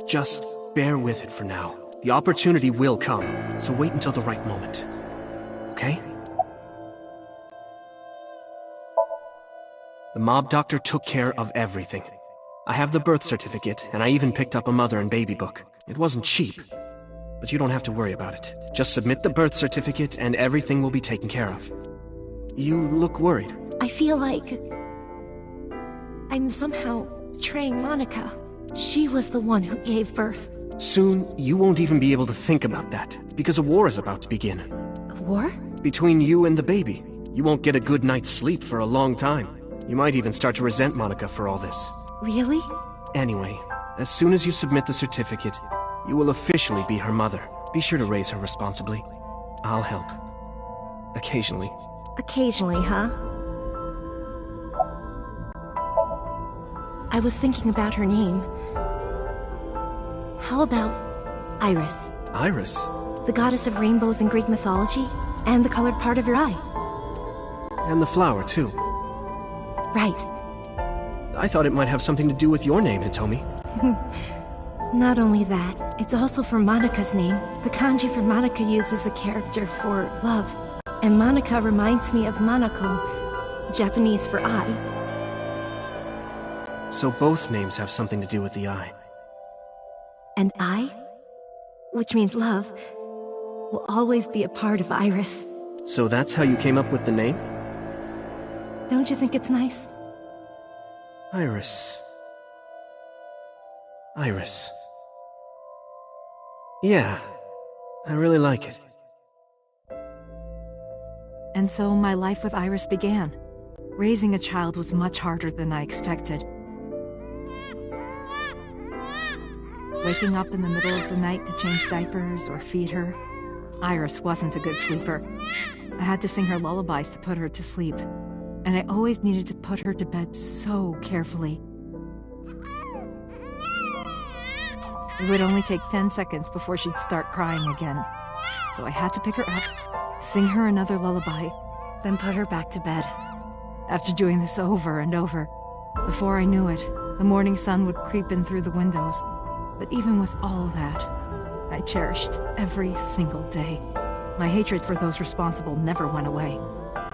Just bear with it for now. The opportunity will come, so wait until the right moment. Okay? The mob doctor took care of everything. I have the birth certificate, and I even picked up a mother and baby book. It wasn't cheap, but you don't have to worry about it. Just submit the birth certificate and everything will be taken care of. You look worried. I feel like I'm somehow betraying Monica. She was the one who gave birth. Soon, you won't even be able to think about that, because a war is about to begin. A war? Between you and the baby. You won't get a good night's sleep for a long time. You might even start to resent Monica for all this. Really? Anyway, as soon as you submit the certificate, you will officially be her mother. Be sure to raise her responsibly. I'll help. Occasionally. Occasionally, huh? I was thinking about her name. How about Iris? Iris? The goddess of rainbows in Greek mythology, and the colored part of your eye. And the flower, too. Right. I thought it might have something to do with your name, Hitomi. Not only that, it's also for Monica's name. The kanji for Monica uses the character for love. And Monica reminds me of Monoko, Japanese for eye. So both names have something to do with the eye. And I, which means love, will always be a part of Iris. So that's how you came up with the name? Don't you think it's nice? Iris. Iris. Yeah, I really like it. And so my life with Iris began. Raising a child was much harder than I expected. Waking up in the middle of the night to change diapers or feed her. Iris wasn't a good sleeper. I had to sing her lullabies to put her to sleep. And I always needed to put her to bed so carefully. It would only take 10 seconds before she'd start crying again. So I had to pick her up, sing her another lullaby, then put her back to bed. After doing this over and over, before I knew it, the morning sun would creep in through the windows. But even with all that, I cherished every single day. My hatred for those responsible never went away.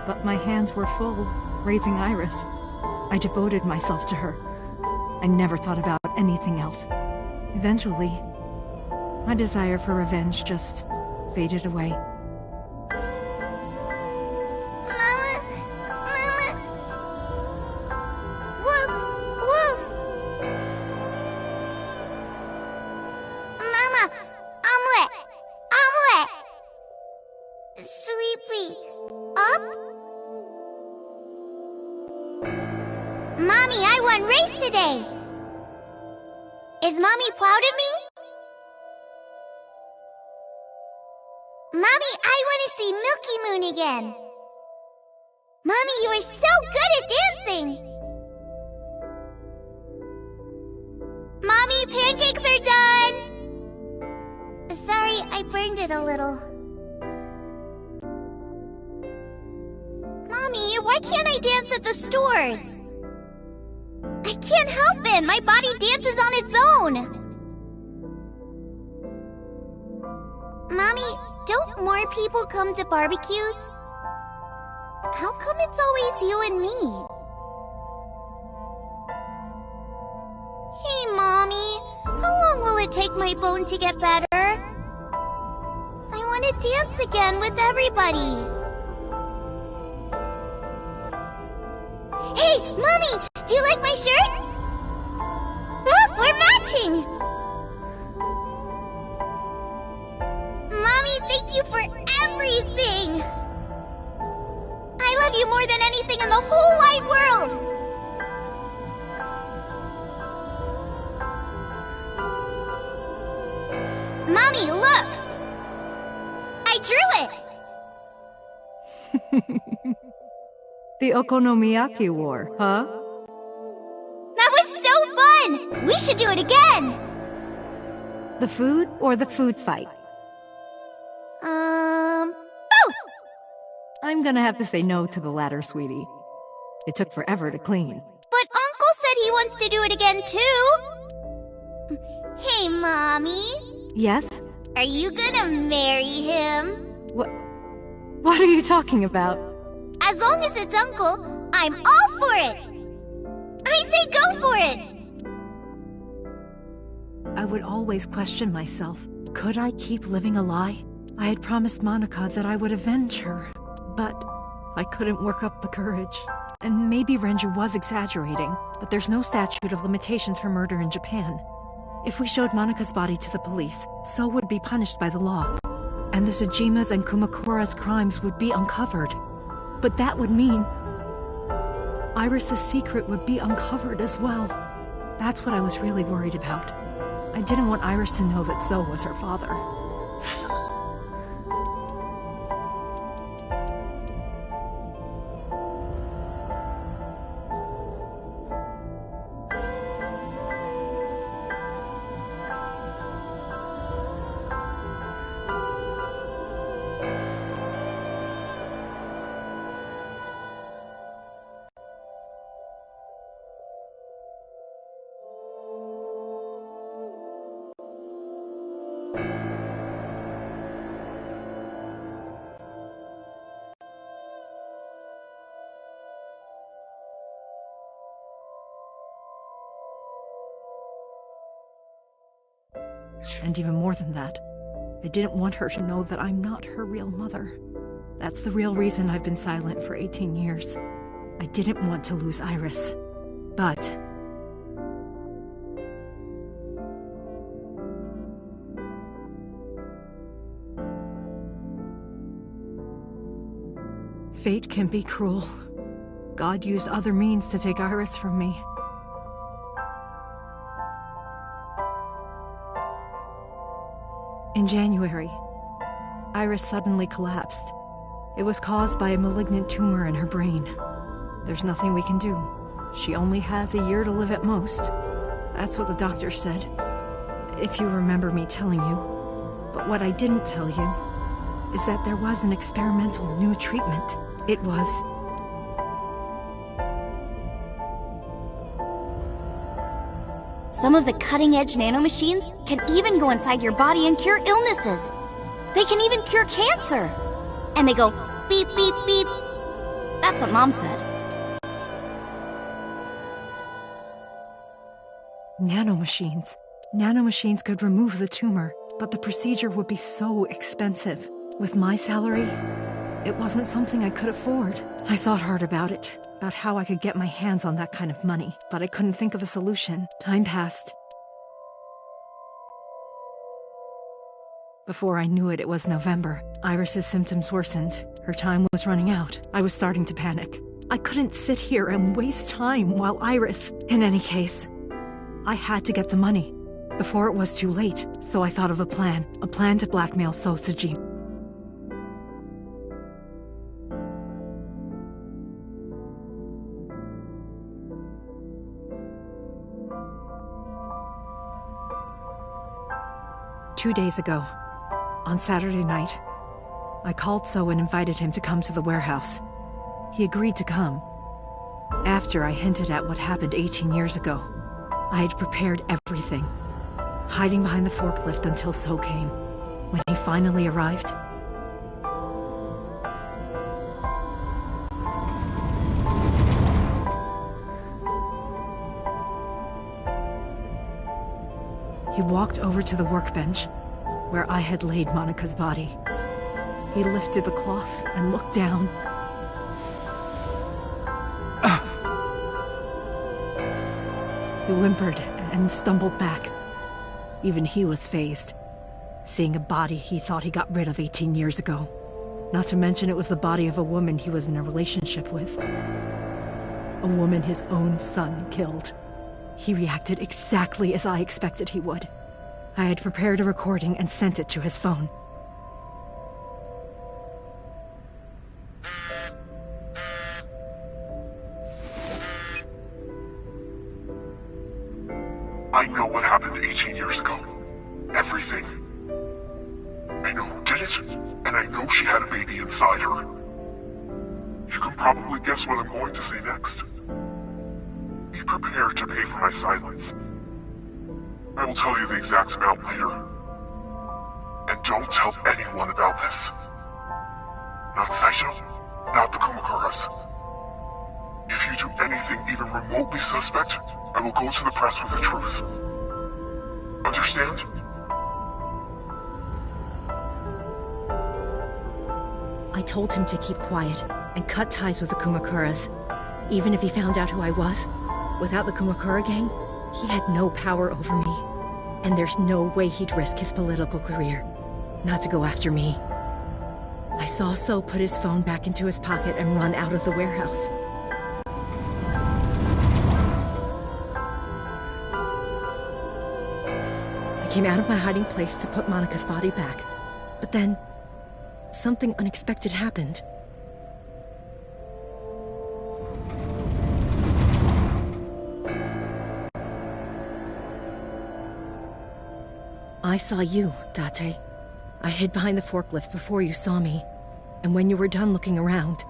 But my hands were full, raising Iris. I devoted myself to her. I never thought about anything else. Eventually, my desire for revenge just faded away. Is Mommy proud of me? Mommy, I want to see Milky Moon again. Mommy, you are so good at dancing. Mommy, pancakes are done. Sorry, I burned it a little. Mommy, why can't I dance at the stores? I can't help it! My body dances on its own! Mommy, don't more people come to barbecues? How come it's always you and me? Hey, Mommy. How long will it take my bone to get better? I want to dance again with everybody. Hey, Mommy! Do you like my shirt? Look, we're matching! Mommy, thank you for everything! I love you more than anything in the whole wide world! Mommy, look! I drew it! The Okonomiyaki War, huh? That was so fun! We should do it again! The food or the food fight? Both! I'm gonna have to say no to the latter, sweetie. It took forever to clean. But Uncle said he wants to do it again, too! Hey, Mommy. Yes? Are you gonna marry him? What are you talking about? As long as it's Uncle, I'm all for it! I say go for it! I would always question myself. Could I keep living a lie? I had promised Monica that I would avenge her, but I couldn't work up the courage. And maybe Renju was exaggerating, but there's no statute of limitations for murder in Japan. If we showed Monica's body to the police, So would be punished by the law. And the Tsujima's and Kumakura's crimes would be uncovered. But that would mean Iris's secret would be uncovered as well. That's what I was really worried about. I didn't want Iris to know that So was her father. And even more than that, I didn't want her to know that I'm not her real mother. That's the real reason I've been silent for 18 years. I didn't want to lose Iris. But fate can be cruel. God used other means to take Iris from me. In January, Iris suddenly collapsed. It was caused by a malignant tumor in her brain. There's nothing we can do. She only has a year to live at most. That's what the doctor said. If you remember me telling you. But what I didn't tell you is that there was an experimental new treatment. It was some of the cutting-edge nanomachines can even go inside your body and cure illnesses. They can even cure cancer. And they go beep, beep, beep. That's what Mom said. Nanomachines. Nanomachines could remove the tumor, but the procedure would be so expensive. With my salary, it wasn't something I could afford. I thought hard about it, about how I could get my hands on that kind of money, but I couldn't think of a solution. Time passed. Before I knew it, it was November. Iris's symptoms worsened. Her time was running out. I was starting to panic. I couldn't sit here and waste time while Iris... In any case, I had to get the money before it was too late, so I thought of a plan to blackmail Sojima. 2 days ago, on Saturday night, I called So and invited him to come to the warehouse. He agreed to come. After I hinted at what happened 18 years ago, I had prepared everything, hiding behind the forklift until So came. When he finally arrived, he walked over to the workbench where I had laid Monica's body. He lifted the cloth and looked down. He whimpered and stumbled back. Even he was fazed, seeing a body he thought he got rid of 18 years ago. Not to mention it was the body of a woman he was in a relationship with. A woman his own son killed. He reacted exactly as I expected he would. I had prepared a recording and sent it to his phone. I know what happened 18 years ago. Everything. I know who did it, and I know she had a baby inside her. You can probably guess what I'm going to say next. Be prepared to pay for my silence. I will tell you the exact amount later. And don't tell anyone about this. Not Saito, not the Kumakuras. If you do anything even remotely suspect, I will go to the press with the truth. Understand? I told him to keep quiet and cut ties with the Kumakuras. Even if he found out who I was, without the Kumakura gang, he had no power over me. And there's no way he'd risk his political career, not to go after me. I saw So put his phone back into his pocket and run out of the warehouse. I came out of my hiding place to put Monica's body back, but then something unexpected happened. I saw you, Date. I hid behind the forklift before you saw me, and when you were done looking around...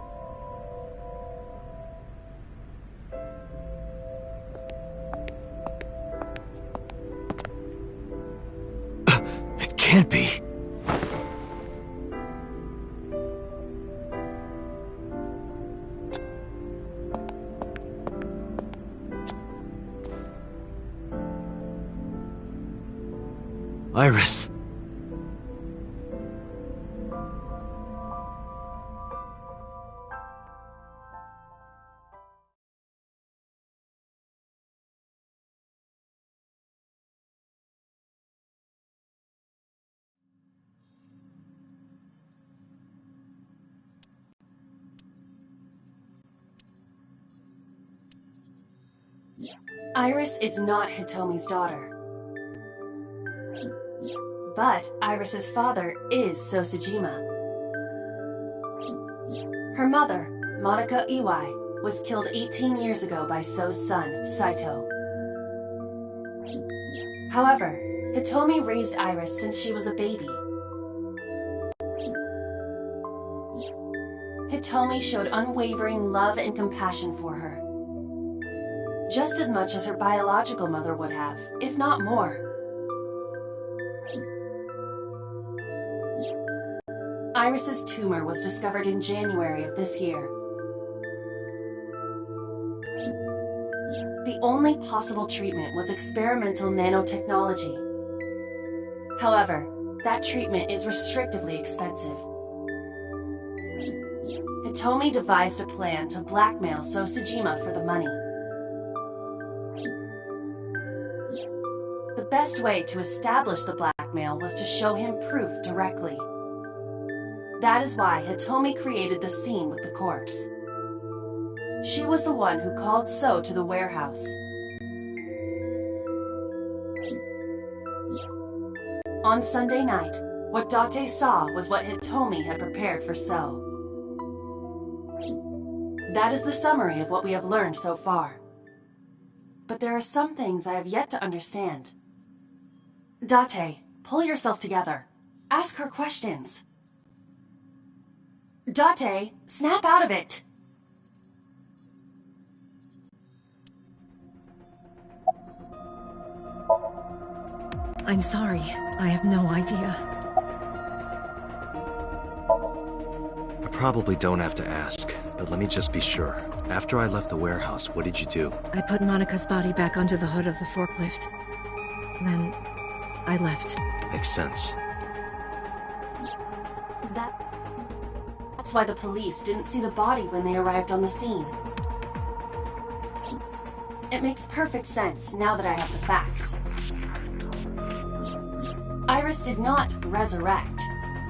It can't be. Iris. Iris is not Hitomi's daughter. But Iris's father is Sosajima. Her mother, Monica Iwai, was killed 18 years ago by So's son, Saito. However, Hitomi raised Iris since she was a baby. Hitomi showed unwavering love and compassion for her, just as much as her biological mother would have, if not more. Iris's tumor was discovered in January of this year. The only possible treatment was experimental nanotechnology. However, that treatment is restrictively expensive. Hitomi devised a plan to blackmail Sosajima for the money. The best way to establish the blackmail was to show him proof directly. That is why Hitomi created the scene with the corpse. She was the one who called So to the warehouse. On Sunday night, what Date saw was what Hitomi had prepared for So. That is the summary of what we have learned so far. But there are some things I have yet to understand. Date, pull yourself together. Ask her questions. Date, snap out of it! I'm sorry. I have no idea. I probably don't have to ask, but let me just be sure. After I left the warehouse, what did you do? I put Monika's body back onto the hood of the forklift. Then, I left. Makes sense. That's why the police didn't see the body when they arrived on the scene. It makes perfect sense now that I have the facts. Iris did not resurrect.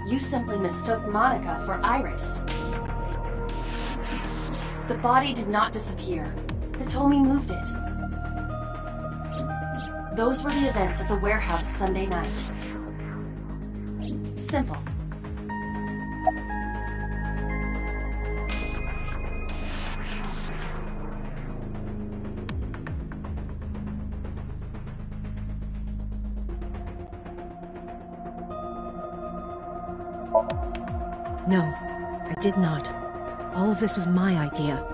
You simply mistook Monica for Iris. The body did not disappear. Hitomi moved it. Those were the events at the warehouse Sunday night. Simple. No, I did not. All of this was my idea.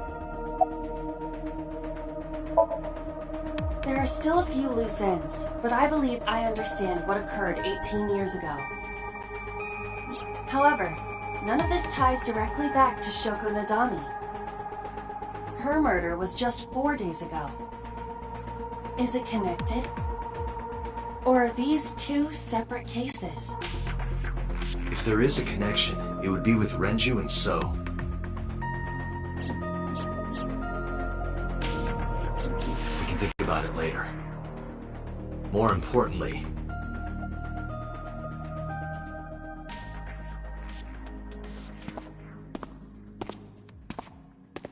There are still a few loose ends, but I believe I understand what occurred 18 years ago. However, none of this ties directly back to Shoko Nadami. Her murder was just 4 days ago. Is it connected? Or are these two separate cases? If there is a connection, it would be with Renju and So. We can think about it later. More importantly...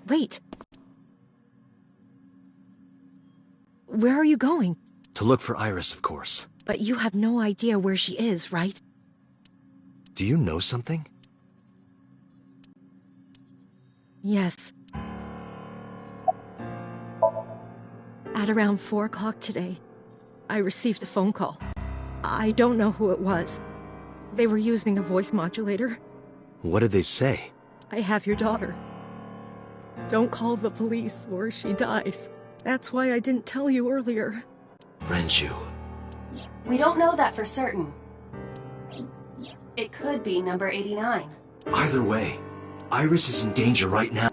Wait. Where are you going? To look for Iris, of course. But you have no idea where she is, right? Do you know something? Yes. At around 4 o'clock today, I received a phone call. I don't know who it was. They were using a voice modulator. What did they say? I have your daughter. Don't call the police or she dies. That's why I didn't tell you earlier. Renju. We don't know that for certain. It could be number 89. Either way, Iris is in danger right now.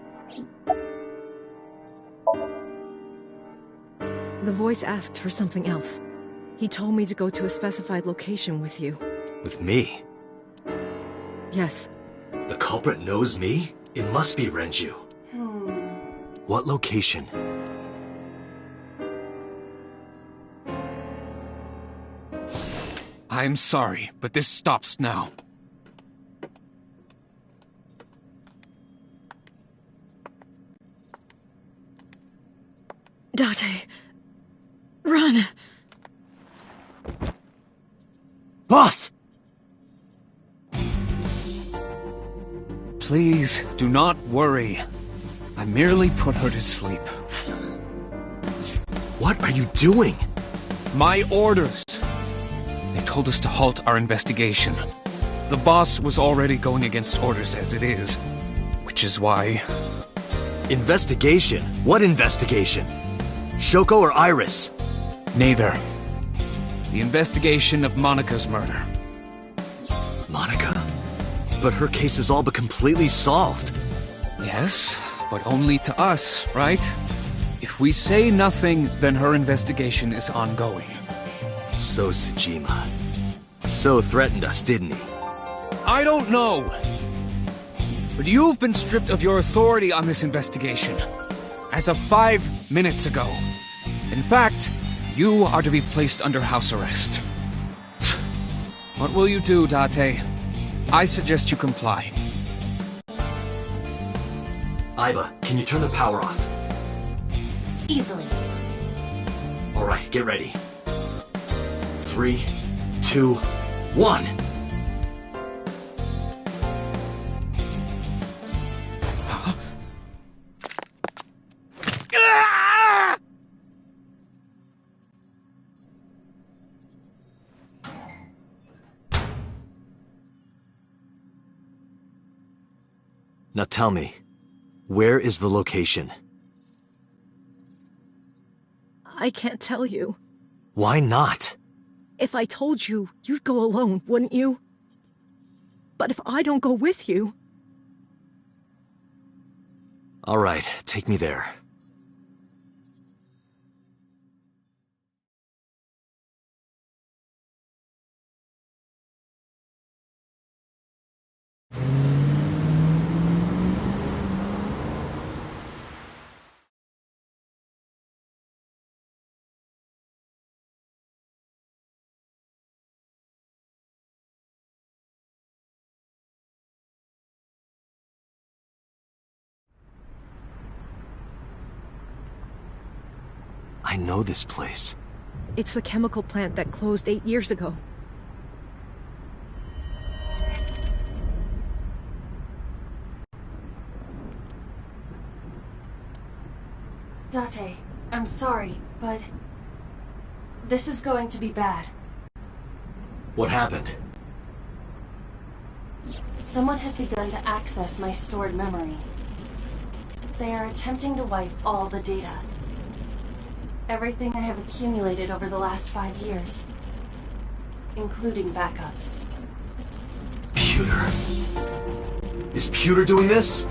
The voice asked for something else. He told me to go to a specified location with you. With me? Yes. The culprit knows me? It must be Renju. What location? I'm sorry, but this stops now. Date. Run! Boss! Please, do not worry. I merely put her to sleep. What are you doing? My orders! They told us to halt our investigation. The boss was already going against orders as it is, which is why... Investigation? What investigation? Shoko or Iris? Neither. The investigation of Monika's murder. Monica? But her case is all but completely solved. Yes, but only to us, right? If If we say nothing, then her investigation is ongoing. So Sejima. So threatened us, didn't he? I don't know. But you've been stripped of your authority on this investigation. As of 5 minutes ago. In fact, you are to be placed under house arrest. What will you do, Date? I suggest you comply. Aiba, can you turn the power off? Easily. Alright, get ready. 3, 2, 1! Now tell me, where is the location? I can't tell you. Why not? If I told you, you'd go alone, wouldn't you? But if I don't go with you... Alright, take me there. I know this place. It's the chemical plant that closed 8 years ago. Date, I'm sorry, but... this is going to be bad. What happened? Someone has begun to access my stored memory. They are attempting to wipe all the data. Everything I have accumulated over the last 5 years. Including backups. Pewter. Is Pewter doing this?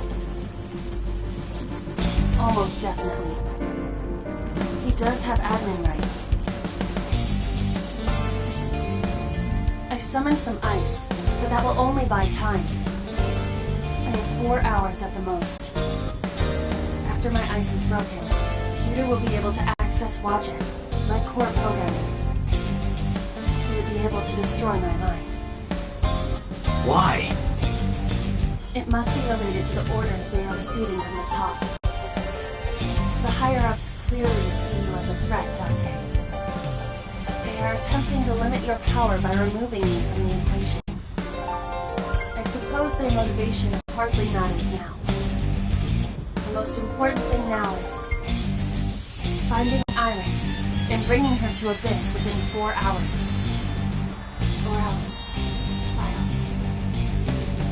Almost definitely. He does have admin rights. I summoned some ice, but that will only buy time. I have 4 hours at the most. After my ice is broken, Pewter will be able to access Watch It, my core programming. He would be able to destroy my mind. Why? It must be related to the orders they are receiving from the top. The higher-ups clearly see you as a threat, Date. They are attempting to limit your power by removing you from the equation. I suppose their motivation hardly matters now. The most important thing now is finding Iris and bringing her to Abyss within 4 hours. Or else,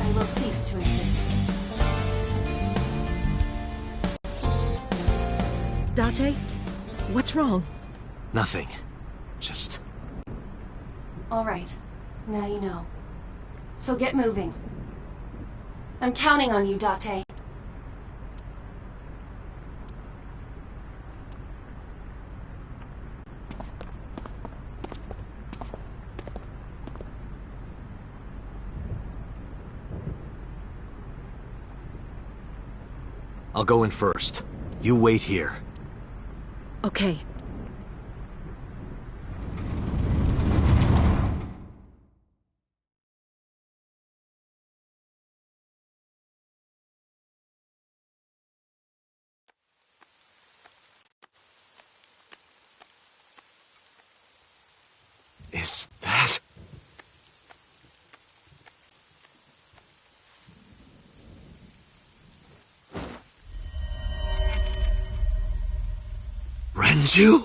I will cease to exist. Date? What's wrong? Nothing. Just... All right. Now you know. So get moving. I'm counting on you, Date. I'll go in first. You wait here. Okay. Is that... Renju?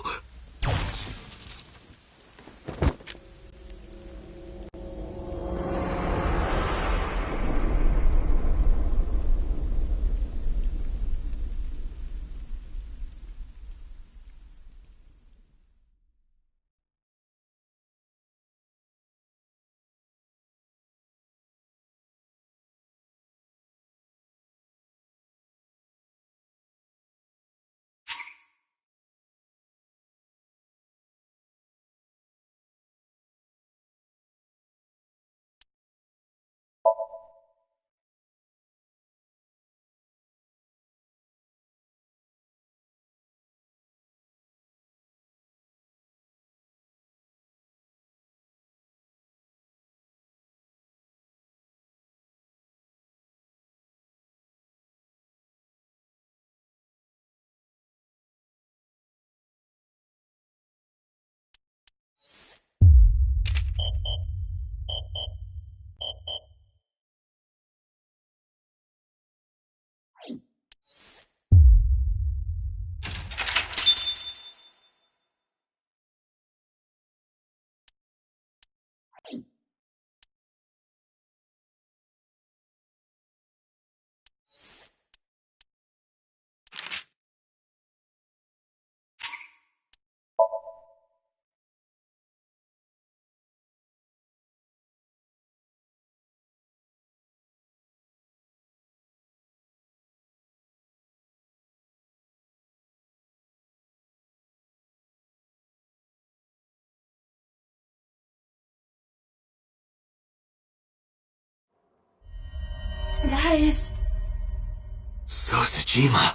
is... Sosajima.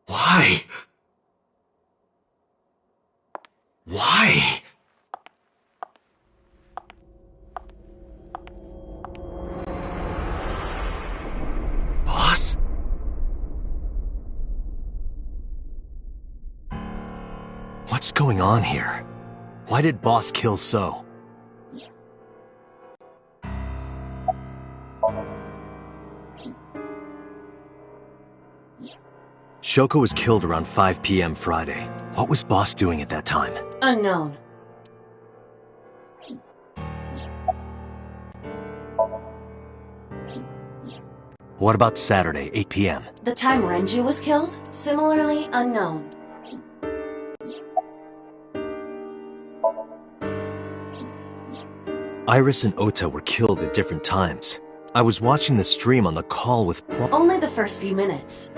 Why? Why? Boss? What's going on here? Why did Boss kill So? Shoko was killed around 5 p.m. Friday. What was Boss doing at that time? Unknown. What about Saturday, 8 p.m.? The time Renju was killed? Similarly unknown. Iris and Ota were killed at different times. I was watching the stream on the call with Only the first few minutes.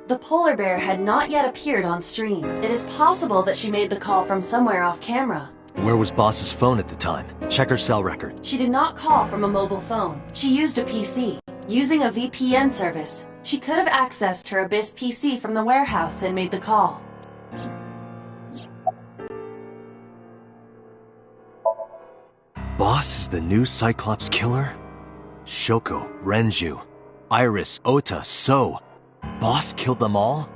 The polar bear had not yet appeared on stream. It is possible that she made the call from somewhere off camera. Where was Boss's phone at the time? Check her cell record. She did not call from a mobile phone. She used a PC. Using a VPN service, she could have accessed her Abyss PC from the warehouse and made the call. Boss is the new Cyclops killer? Shoko, Renju, Iris, Ota, So. Boss killed them all?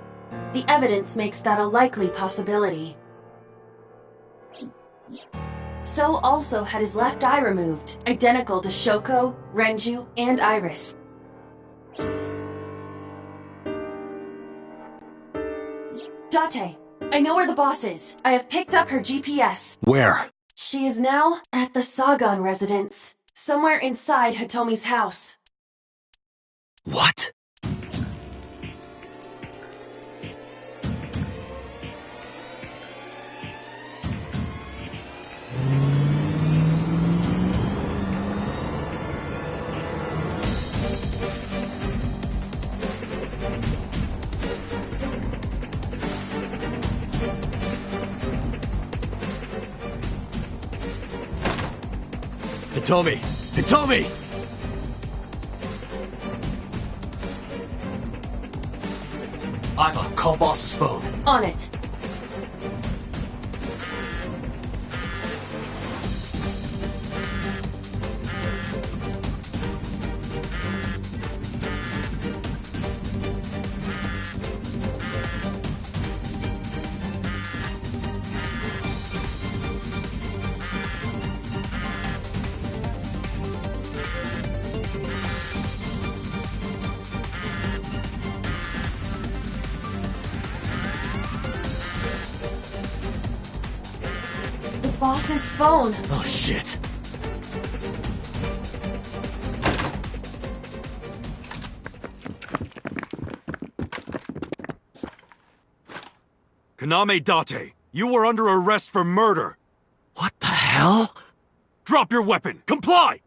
The evidence makes that a likely possibility. So also had his left eye removed, identical to Shoko, Renju, and Iris. Date, I know where the boss is. I have picked up her GPS. Where? She is now at the Sagan residence, somewhere inside Hitomi's house. What? Hitomi! Hitomi! Aiba, call Boss's phone. On it. Boss's phone. Oh, shit. Kaname Date, you were under arrest for murder. What the hell? Drop your weapon. Comply!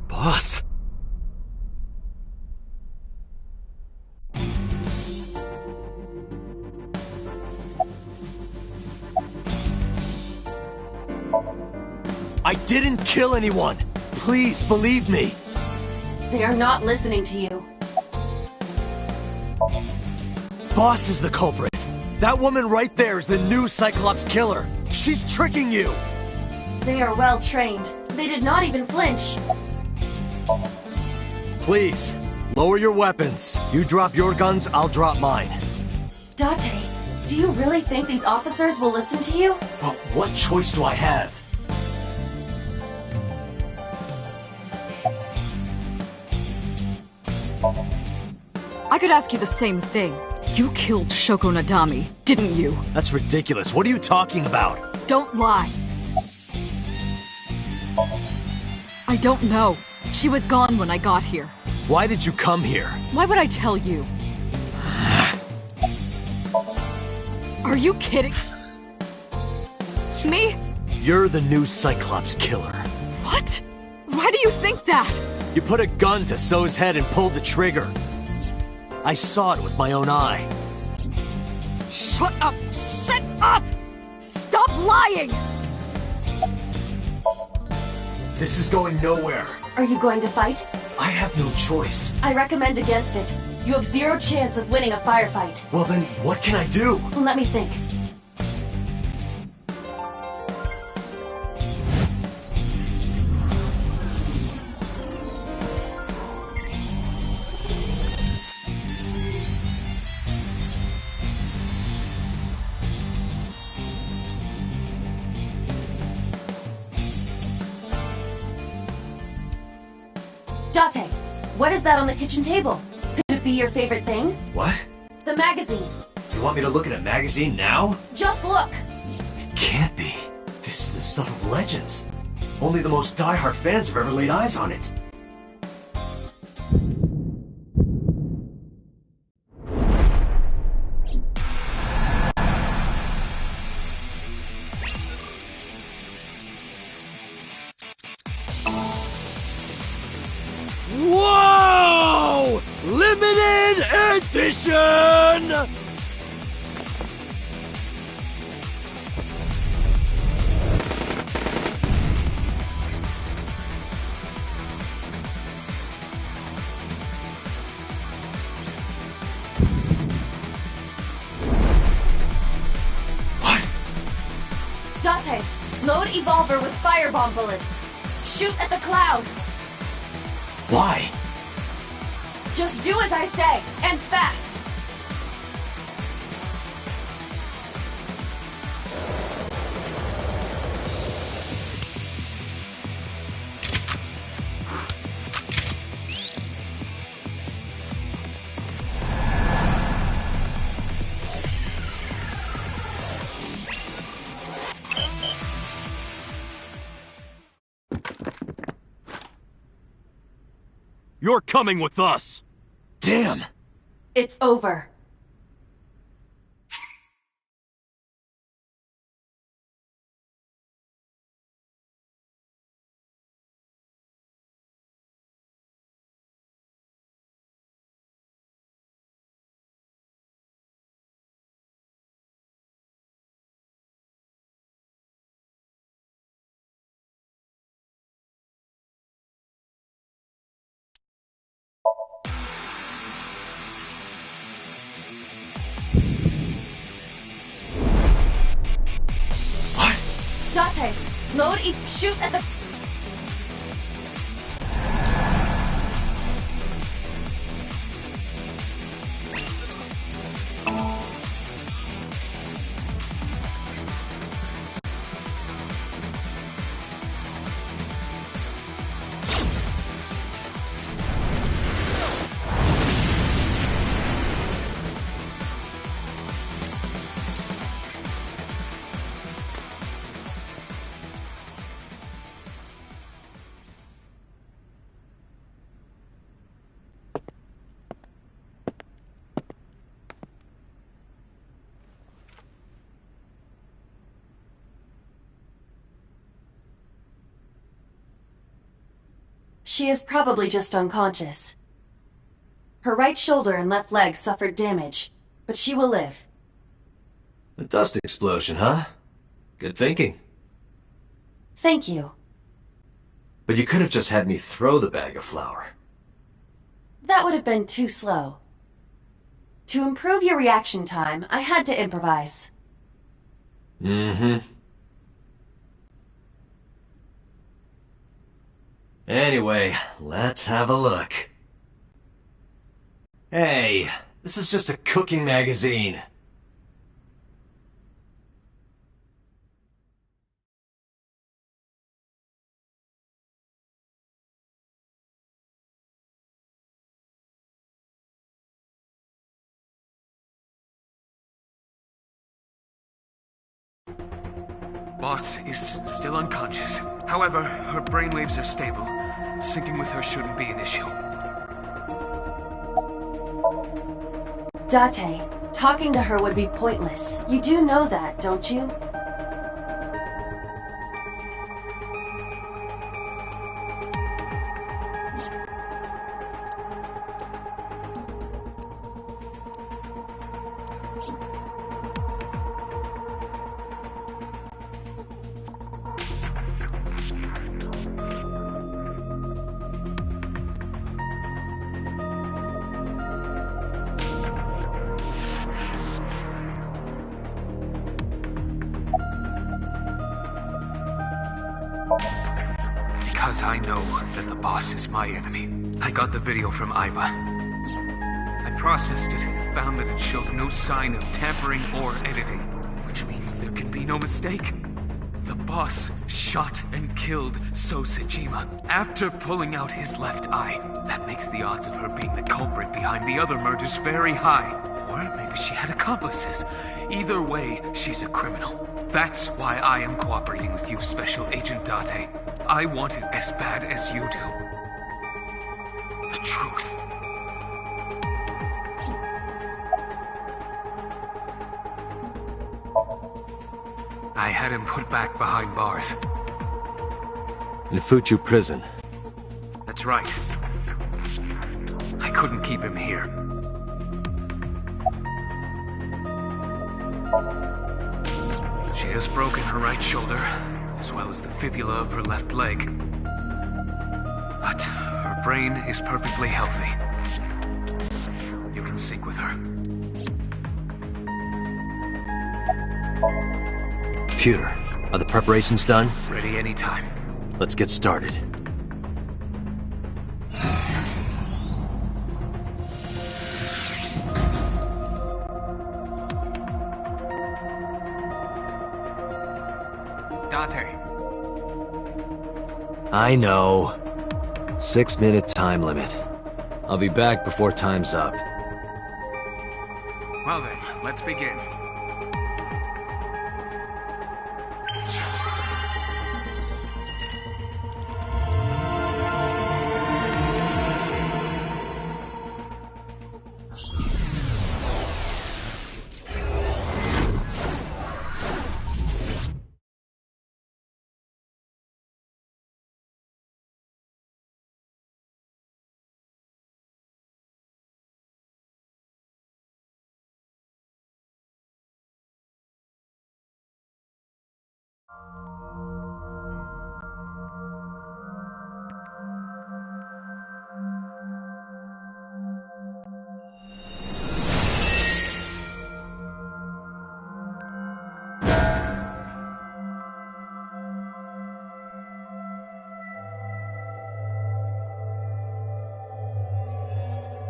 Boss? I didn't kill anyone! Please, believe me! They are not listening to you. Boss is the culprit. That woman right there is the new Cyclops killer. She's tricking you! They are well trained. They did not even flinch. Please, lower your weapons. You drop your guns, I'll drop mine. Date, do you really think these officers will listen to you? But what choice do I have? I could ask you the same thing. You killed Shoko Nadami, didn't you? That's ridiculous. What are you talking about? Don't lie. I don't know. She was gone when I got here. Why did you come here? Why would I tell you? Are you kidding? Me? You're the new Cyclops killer. What? Why do you think that? You put a gun to So's head and pulled the trigger. I saw it with my own eye. Shut up! Shut up! Stop lying! This is going nowhere. Are you going to fight? I have no choice. I recommend against it. You have zero chance of winning a firefight. Well then, what can I do? Let me think. Date, what is that on the kitchen table? Could it be your favorite thing? What? The magazine. You want me to look at a magazine now? Just look! It can't be. This is the stuff of legends. Only the most diehard fans have ever laid eyes on it. Whoa! Limited edition! Date, load Evolver with firebomb bullets. Shoot at the cloud. Why? Just do as I say, and fast. You're coming with us! Damn! It's over. Date, load shoot at the... She is probably just unconscious. Her right shoulder and left leg suffered damage, but she will live. A dust explosion, huh? Good thinking. Thank you. But you could have just had me throw the bag of flour. That would have been too slow. To improve your reaction time, I had to improvise. Mm-hmm. Anyway, let's have a look. Hey, this is just a cooking magazine. Boss is still unconscious. However, her brainwaves are stable. Syncing with her shouldn't be an issue. Date, talking to her would be pointless. You do know that, don't you? Because I know that the boss is my enemy. I got the video from Aiba. I processed it and found that it showed no sign of tampering or editing, which means there can be no mistake. The boss shot and killed So Sejima after pulling out his left eye. That makes the odds of her being the culprit behind the other murders very high. Or maybe she had accomplices. Either way, she's a criminal. That's why I am cooperating with you, Special Agent Date. I want it as bad as you do. The truth. I had him put back behind bars. In Fuchu prison. That's right. I couldn't keep him here. She has broken her right shoulder, as well as the fibula of her left leg. But her brain is perfectly healthy. You can sync with her. Computer, are the preparations done? Ready anytime. Let's get started. Date. I know. 6-minute time limit. I'll be back before time's up. Well then, let's begin.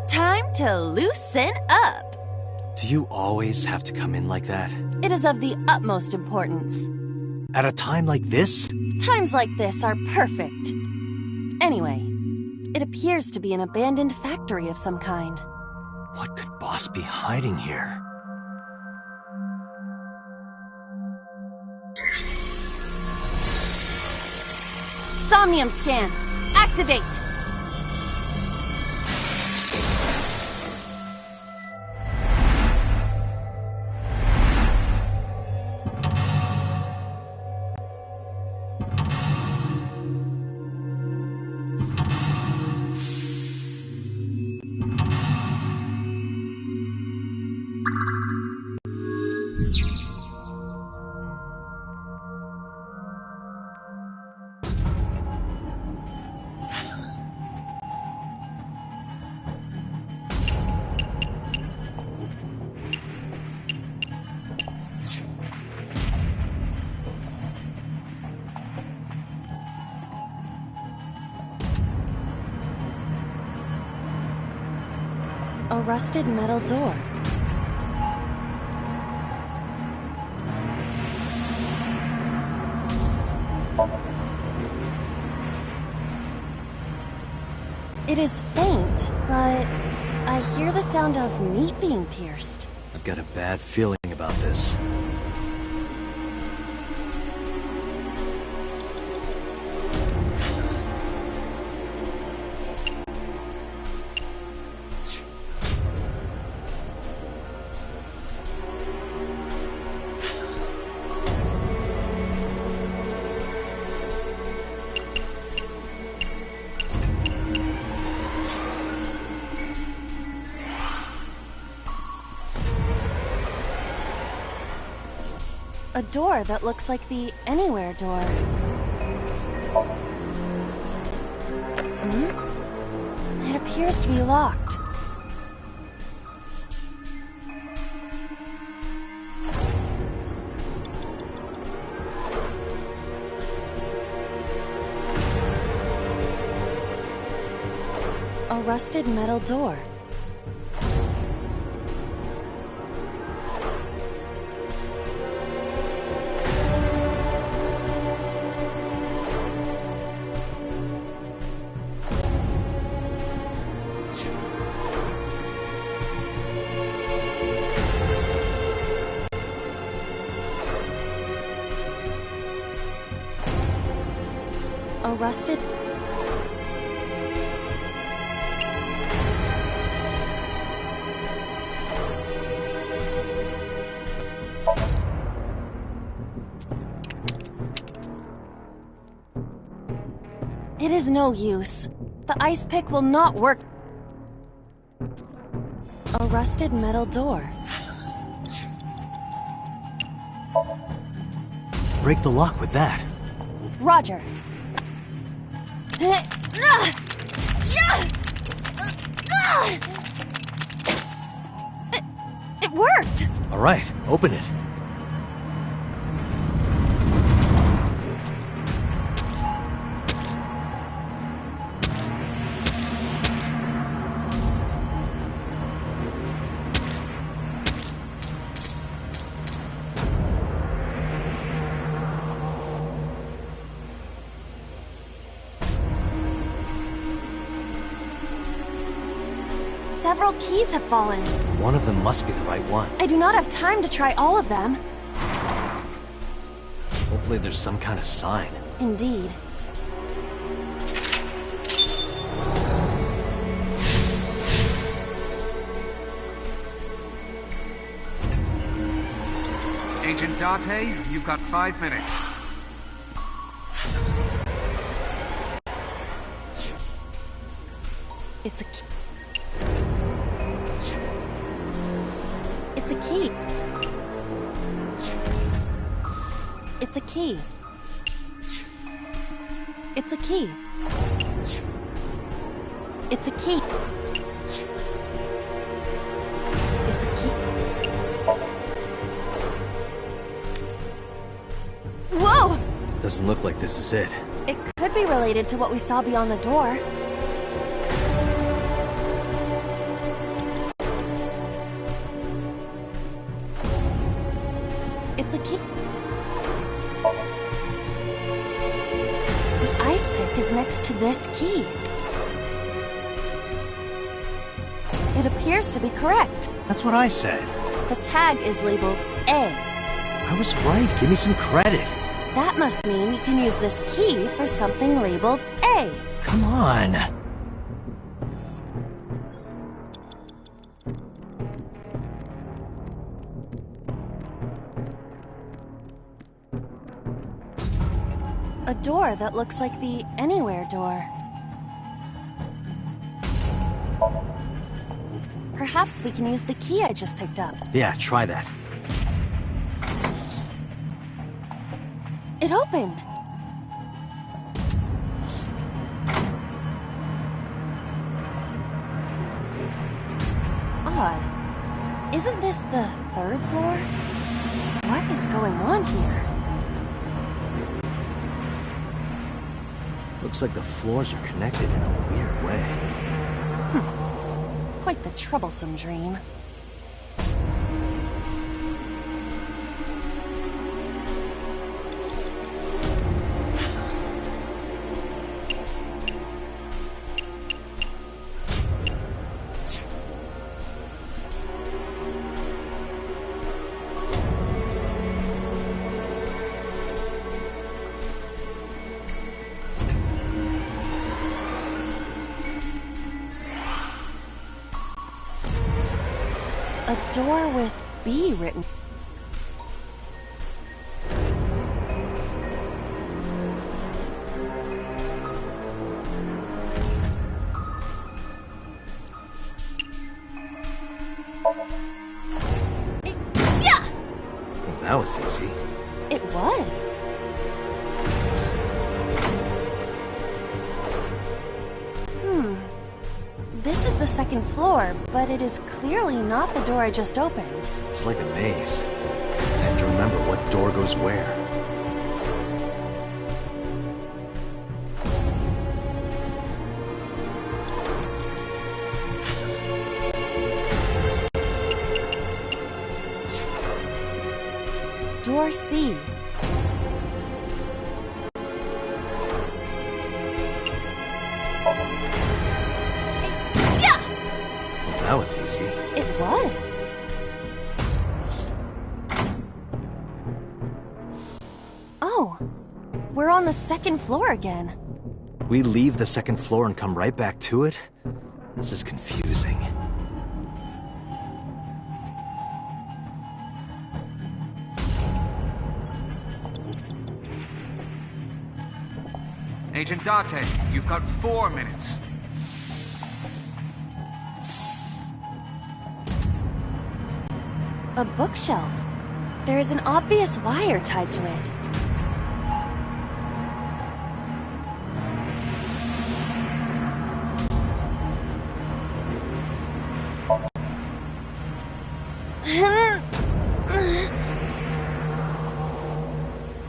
Time to loosen up. Do you always have to come in like that? It is of the utmost importance. At a time like this? Times like this are perfect. Anyway, it appears to be an abandoned factory of some kind. What could Boss be hiding here? SOMNIUM scan. Activate! A rusted metal door. It is faint, but I hear the sound of meat being pierced. I've got a bad feeling about this. A door that looks like the Anywhere door. It appears to be locked. rusted metal door. A rusted... It is no use. The ice pick will not work. A rusted metal door. Break the lock with that. Roger. It worked! All right, open it. Several keys have fallen. One of them must be the right one. I do not have time to try all of them. Hopefully there's some kind of sign. Indeed. Agent Date, you've got 5 minutes. It's a key. It's a key. It's a key. It's a key. It's a key. It's a key. Whoa! Doesn't look like this is it. It could be related to what we saw beyond the door. It's a key. The ice pick is next to this key. It appears to be correct. That's what I said. The tag is labeled A. I was right. Give me some credit. That must mean you can use this key for something labeled A. Come on. A door that looks like the Anywhere door. Perhaps we can use the key I just picked up. Yeah, try that. It opened! Odd. Isn't this the 3rd floor? What is going on here? Looks like the floors are connected in a weird way. Quite the troublesome dream. A door with B written. Yeah! Well, that was easy. It was. This is the 2nd floor, but it is clearly not the door I just opened. It's like a maze. I have to remember what door goes where. Door C. Well, that was easy. It was. Oh, we're on the second floor again. We leave the second floor and come right back to it? This is confusing. Agent Date, you've got 4 minutes. A bookshelf. There is an obvious wire tied to it.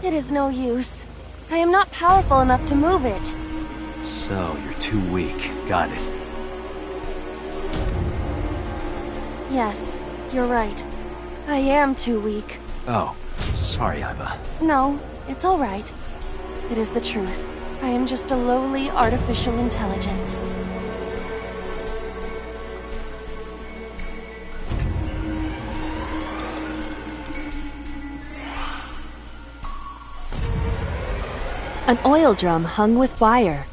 It is no use. I am not powerful enough to move it. So, you're too weak. Got it. Yes, you're right. I am too weak. Oh, sorry, Aiba. No, it's all right. It is the truth. I am just a lowly artificial intelligence. An oil drum hung with wire.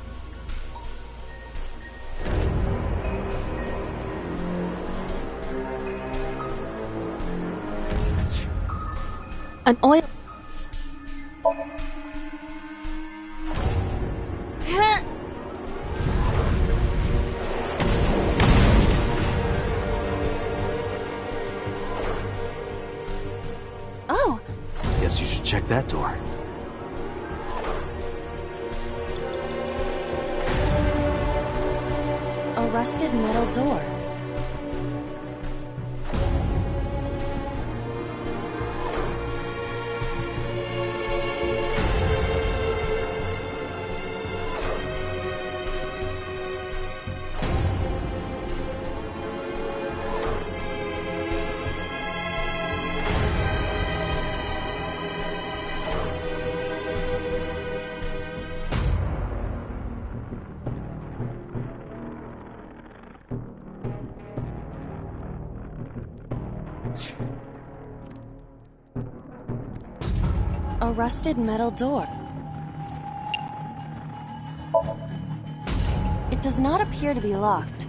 An oil... Oh! Guess you should check that door. A rusted metal door. A rusted metal door. It does not appear to be locked.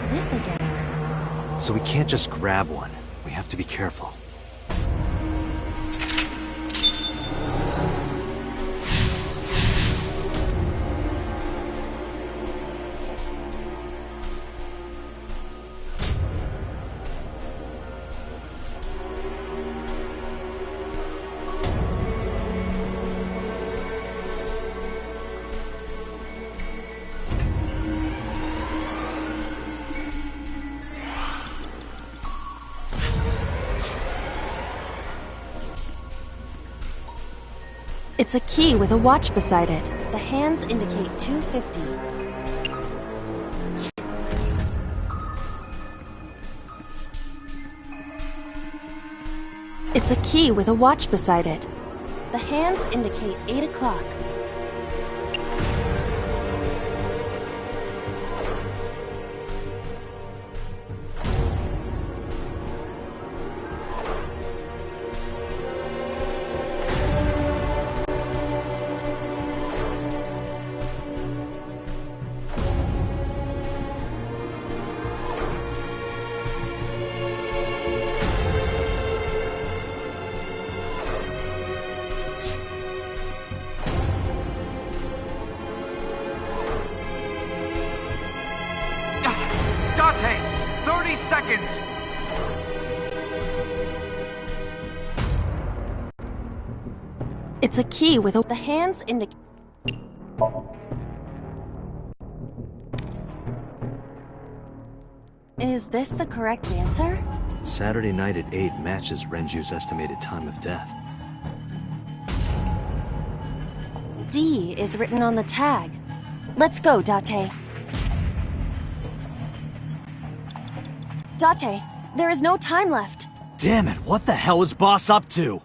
This again. So we can't just grab one. We have to be careful. It's a key with a watch beside it. The hands indicate 250. It's a key with a watch beside it. The hands indicate 8 o'clock. Date! 30 seconds! It's a key with the hands indicate... Is this the correct answer? Saturday night at 8 matches Renju's estimated time of death. D is written on the tag. Let's go, Date. Date, there is no time left. Damn it, what the hell is Boss up to?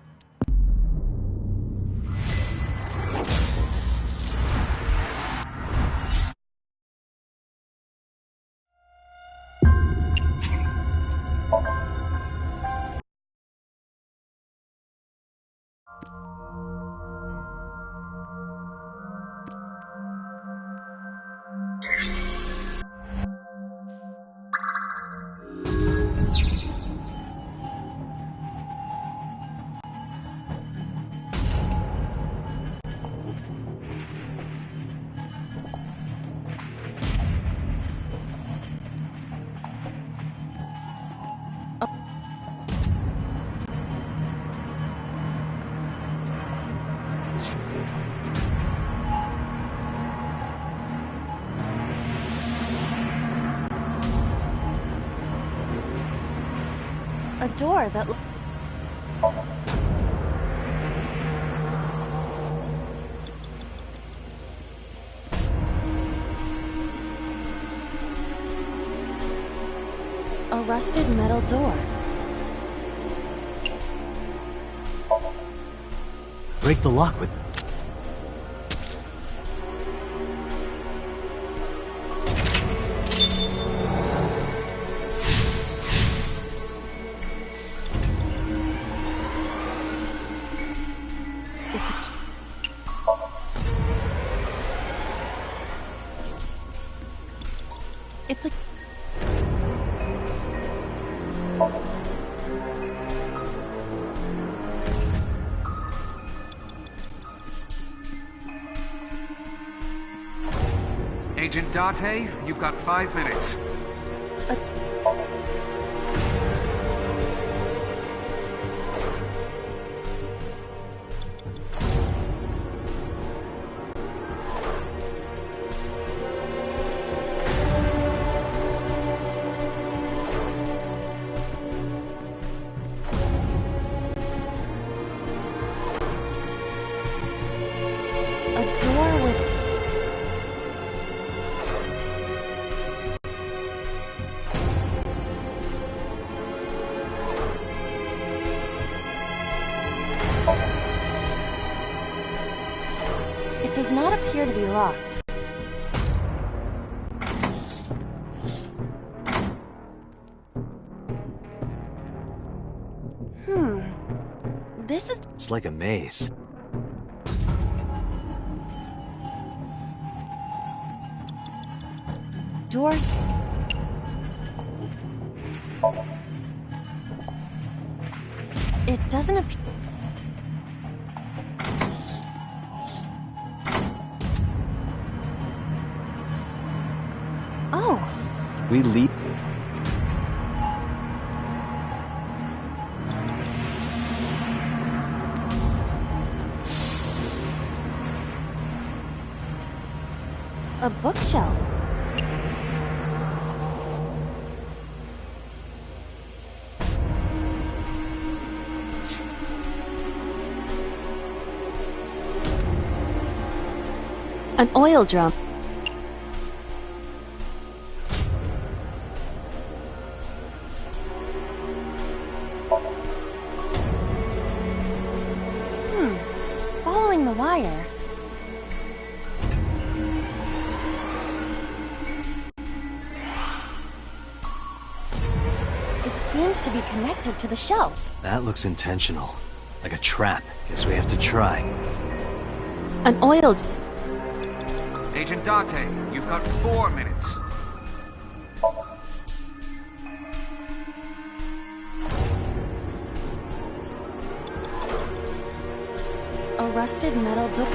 A door that... A rusted metal door. Break the lock with... It's a... Agent Date, you've got 5 minutes. A door with... It does not appear to be locked. This is... It's like a maze. Doors... It doesn't appear... Oh! We leave... A bookshelf. An oil drum. Following the wire. It seems to be connected to the shelf. That looks intentional. Like a trap. Guess we have to try. An oil... Agent Date, you've got 4 minutes. A rusted metal door.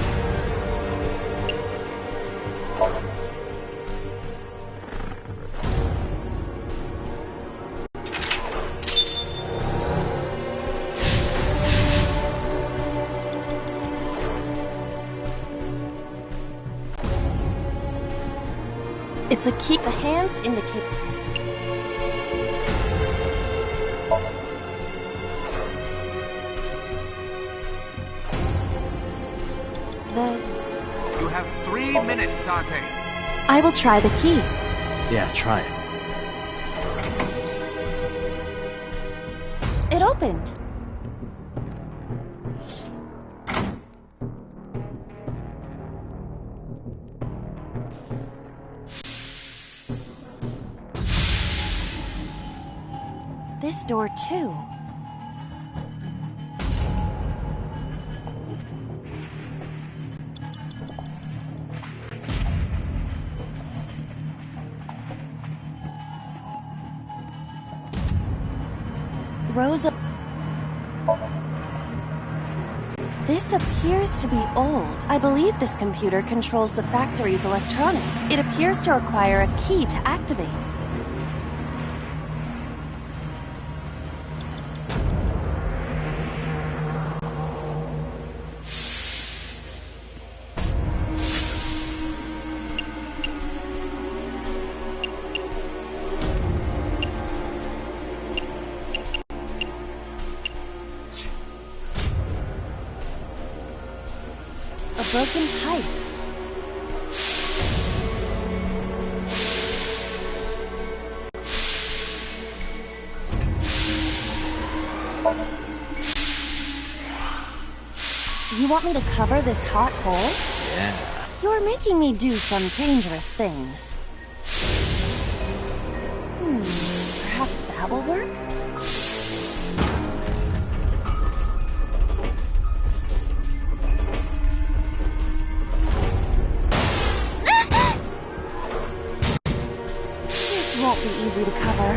It's a key. The hands indicate... You have 3 minutes, Date. I will try the key. Yeah, try it. It opened. This door too. Rosa. This appears to be old. I believe this computer controls the factory's electronics. It appears to require a key to activate. Broken pipe. You want me to cover this hot hole? Yeah. You're making me do some dangerous things. Perhaps that will work? Won't be easy to cover.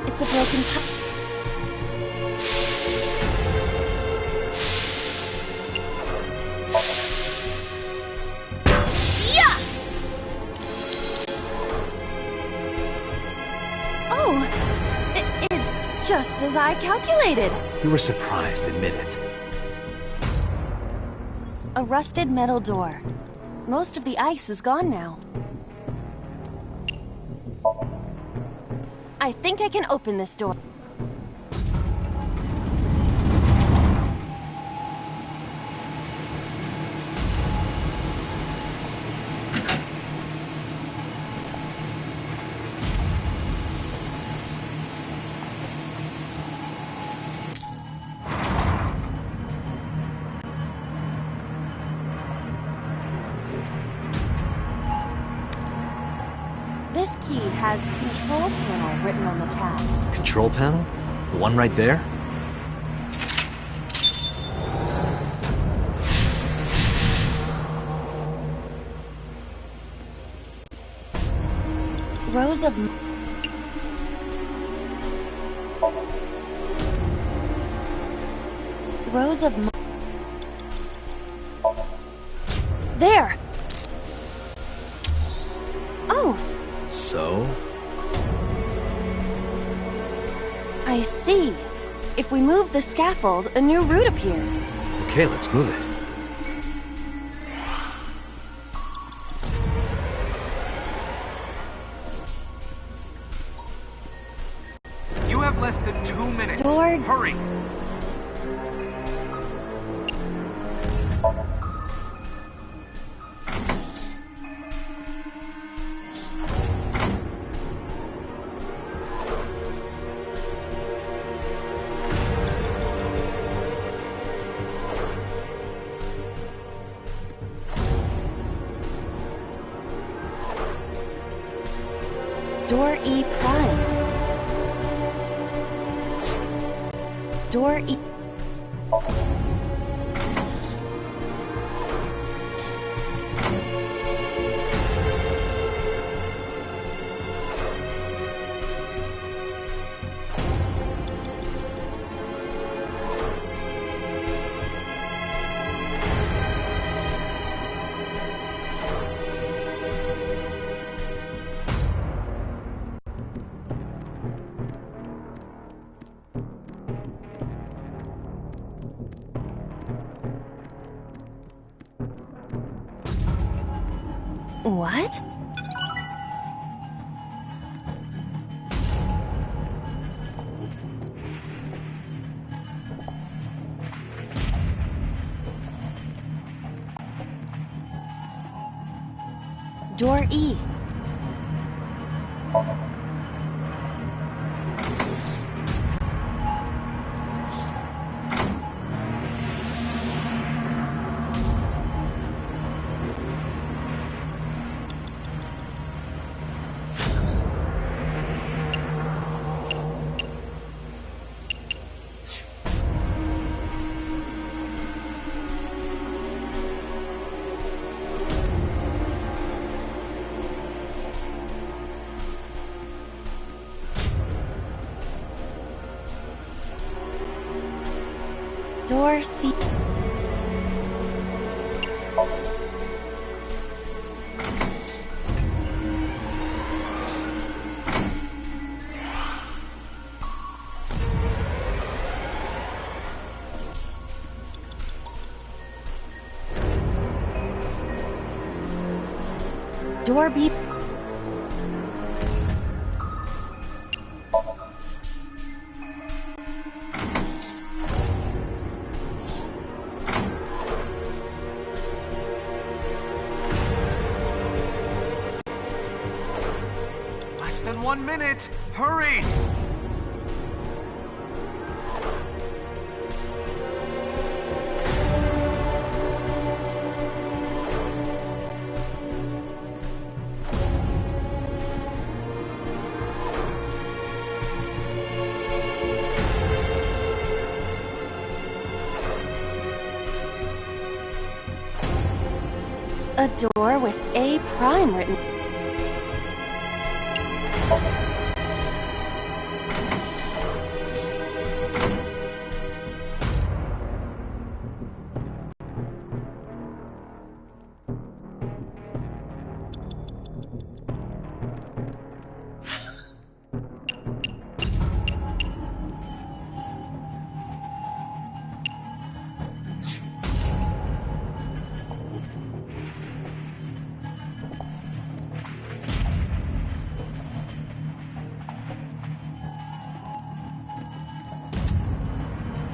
It's a broken pipe. Just as I calculated. You were surprised, admit it. A rusted metal door. Most of the ice is gone now. I think I can open this door. This key has control panel written on the tab. Control panel? The one right there? Rows of... Rows of... There! Oh! So? I see. If we move the scaffold, a new route appears. Okay, let's move it. You have less than 2 minutes. Door... Hurry! Door E prime. Door E... What? Door E. Door C. Door B. Less than 1 minute! Hurry! A door with A prime written.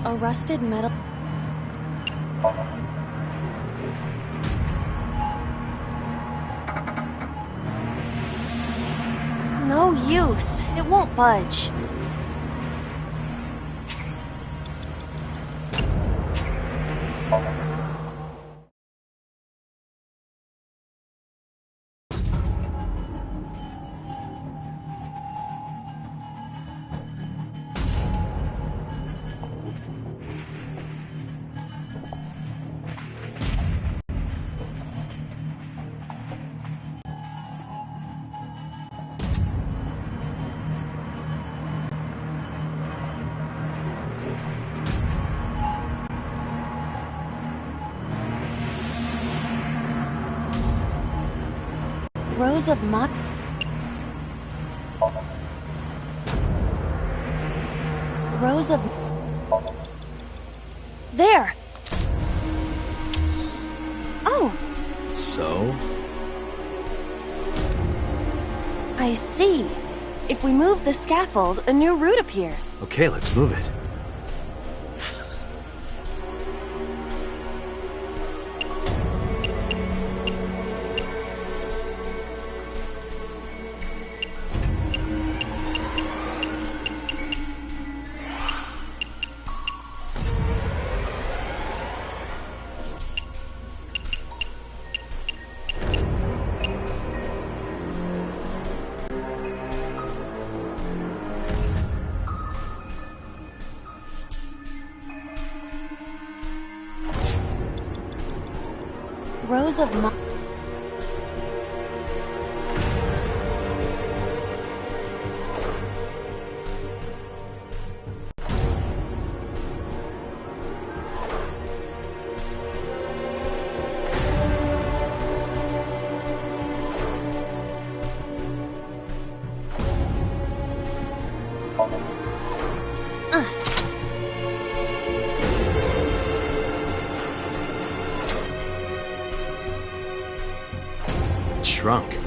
A rusted metal. No use. It won't budge. Rows of rows of... There! Oh! So? I see. If we move the scaffold, a new route appears. Okay, let's move it. Rows of shrunk.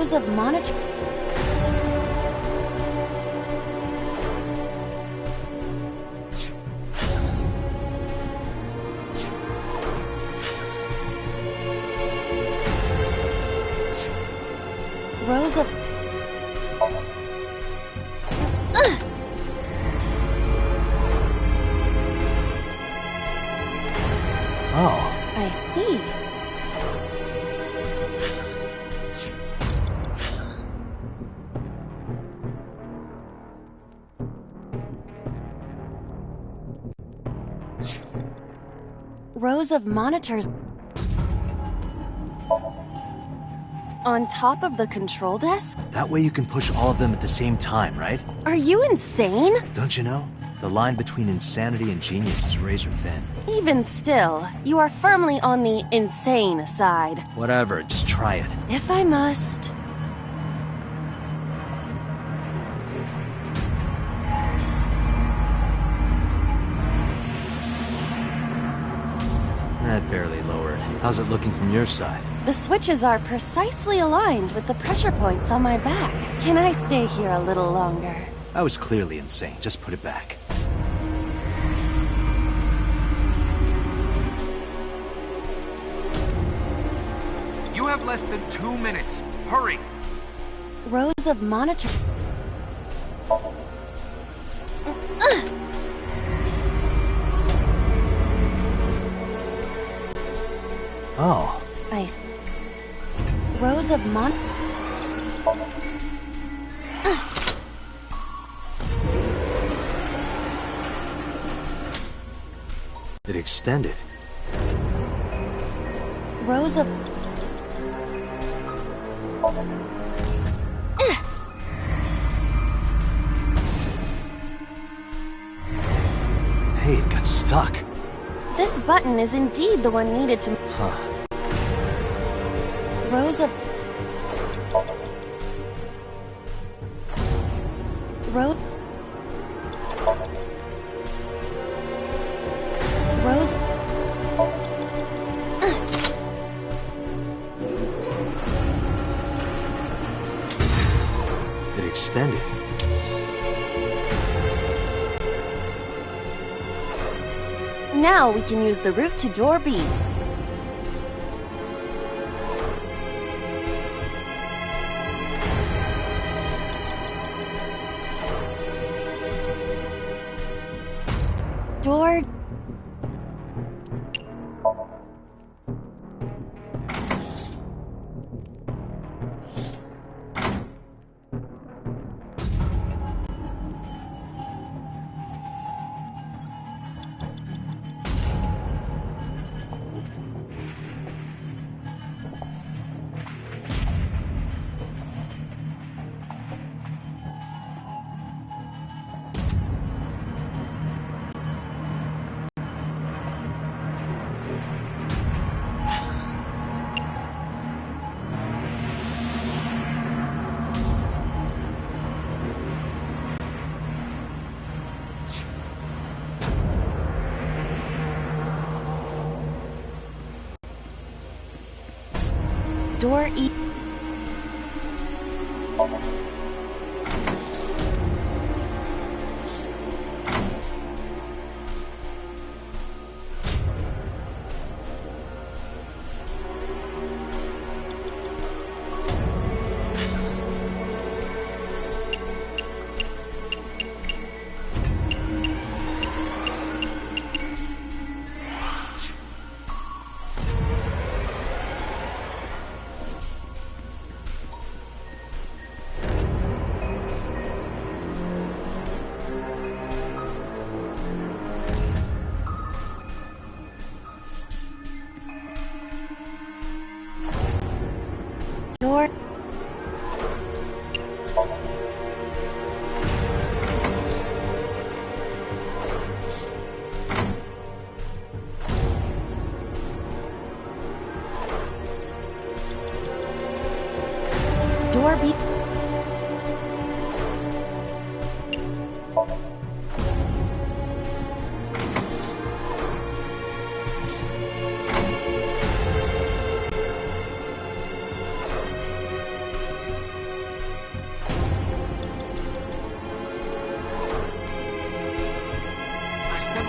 Rows of monitor... Rows of... Oh. I see. Rows of monitors on top of the control desk? That way you can push all of them at the same time, right? Are you insane? Don't you know? The line between insanity and genius is razor thin. Even still, you are firmly on the insane side. Whatever, just try it. If I must. That barely lowered. How's it looking from your side? The switches are precisely aligned with the pressure points on my back. Can I stay here a little longer? I was clearly insane. Just put it back. You have less than 2 minutes. Hurry! Rows of monitor... Oh. Rows of It extended. Rows of... Hey, it got stuck. This button is indeed the one needed to... Huh. Rows of... Rows... Rows... It extended. Now we can use the route to door B. Door... Door E...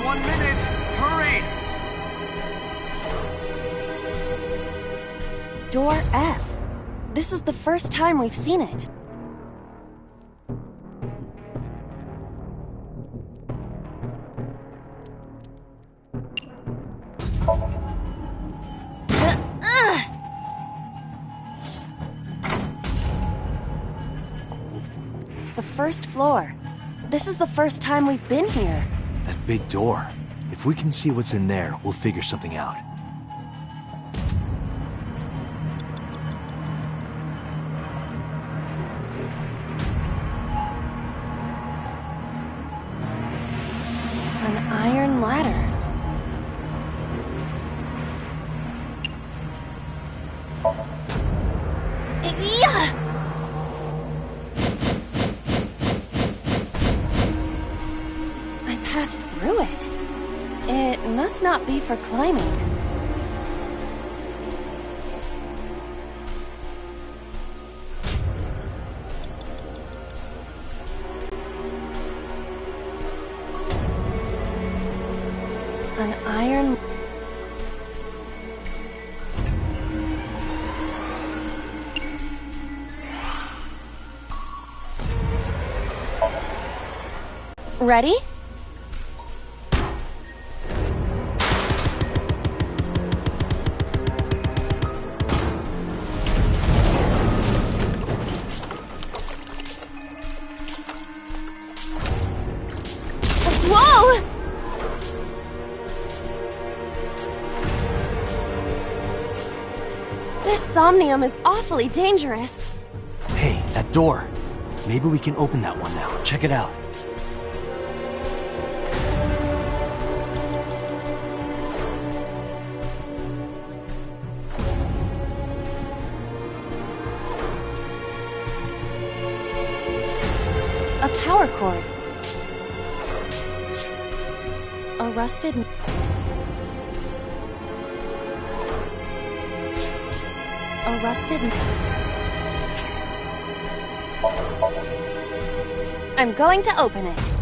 1 minute! Hurry! Door F. This is the first time we've seen it. The first floor. This is the first time we've been here. That big door. If we can see what's in there, we'll figure something out. An iron ladder. Yeah! I passed through it. It must not be for climbing. An iron... Ready? Whoa! This somnium is awfully dangerous. Hey, that door. Maybe we can open that one now. Check it out. A power cord. A rusted... A rusted... I'm going to open it.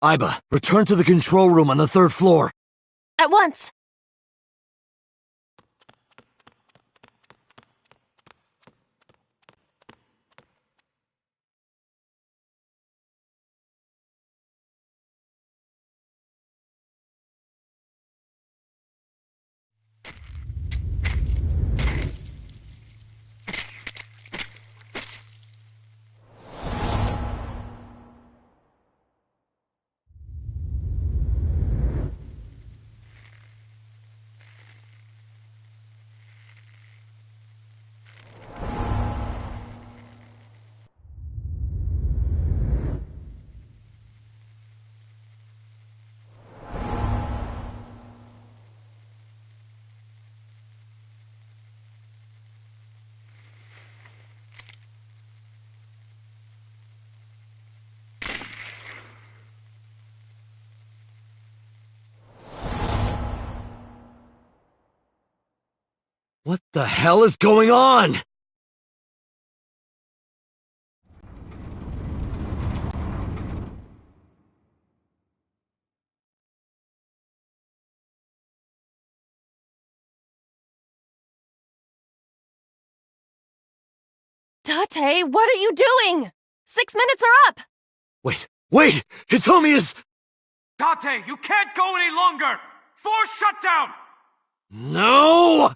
Aiba, return to the control room on the 3rd floor. At once! What the hell is going on? Date, what are you doing? 6 minutes are up! Wait! Hitomi is... Date, you can't go any longer! Force shutdown! No!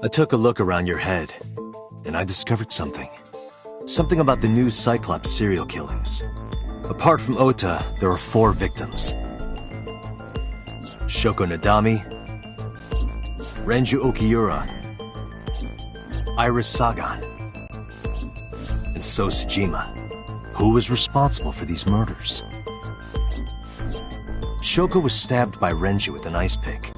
I took a look around your head, and I discovered something. Something about the new Cyclops serial killings. Apart from Ota, there are 4 victims. Shoko Nadami, Renju Okiura, Iris Sagan, and So Sejima. Who was responsible for these murders? Shoko was stabbed by Renju with an ice pick.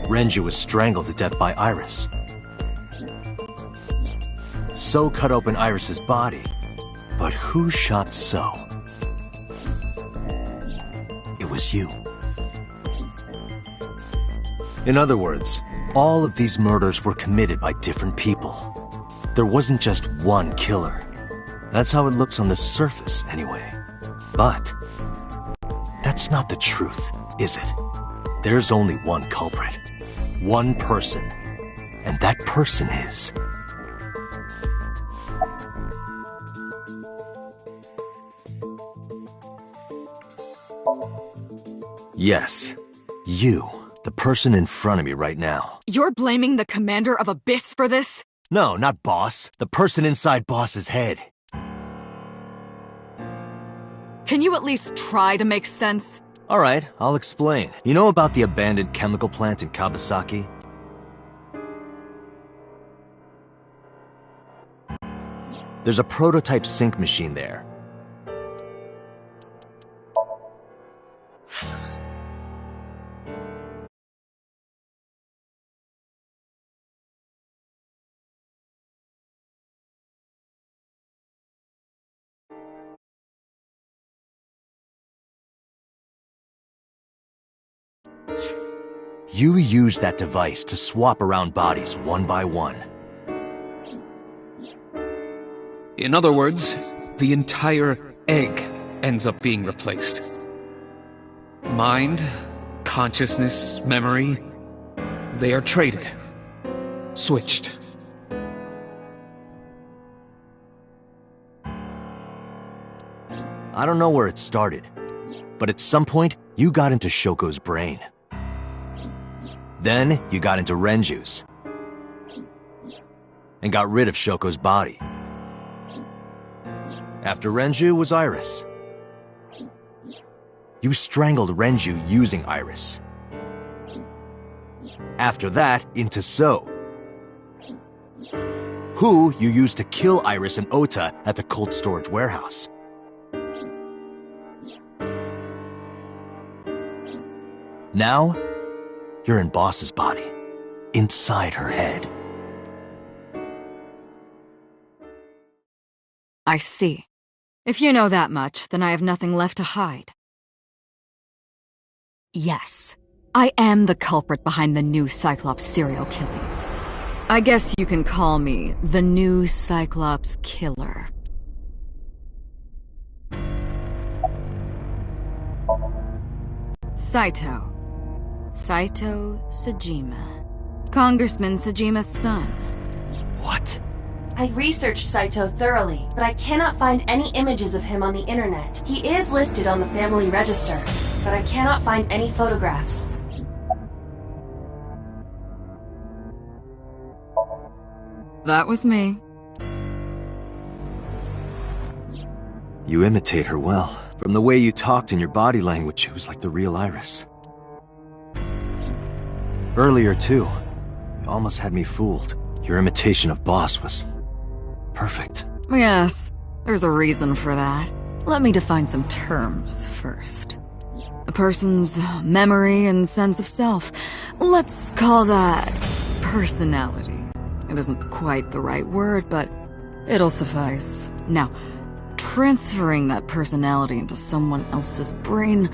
Renju was strangled to death by Iris. So cut open Iris's body. But who shot So? It was you. In other words, all of these murders were committed by different people. There wasn't just one killer. That's how it looks on the surface, anyway. But that's not the truth, is it? There's only one culprit. One person. And that person is... Yes, you. The person in front of me right now. You're blaming the commander of Abyss for this? No, not Boss. The person inside Boss's head. Can you at least try to make sense? Alright, I'll explain. You know about the abandoned chemical plant in Kawasaki? There's a prototype sync machine there. You use that device to swap around bodies one by one. In other words, the entire egg ends up being replaced. Mind, consciousness, memory, they are traded. Switched. I don't know where it started, but at some point, you got into Shoko's brain. Then, you got into Renju's. And got rid of Shoko's body. After Renju was Iris. You strangled Renju using Iris. After that, into So. Who you used to kill Iris and Ota at the cold storage warehouse. Now, you're in Boss's body, inside her head. I see. If you know that much, then I have nothing left to hide. Yes, I am the culprit behind the new Cyclops serial killings. I guess you can call me the new Cyclops killer. Saito Sejima. Congressman Sejima's son. What? I researched Saito thoroughly, but I cannot find any images of him on the internet. He is listed on the family register, but I cannot find any photographs. That was me. You imitate her well. From the way you talked and your body language, it was like the real Iris. Earlier, too, you almost had me fooled. Your imitation of Boss was perfect. Yes, there's a reason for that. Let me define some terms first. A person's memory and sense of self. Let's call that personality. It isn't quite the right word, but it'll suffice. Now, transferring that personality into someone else's brain,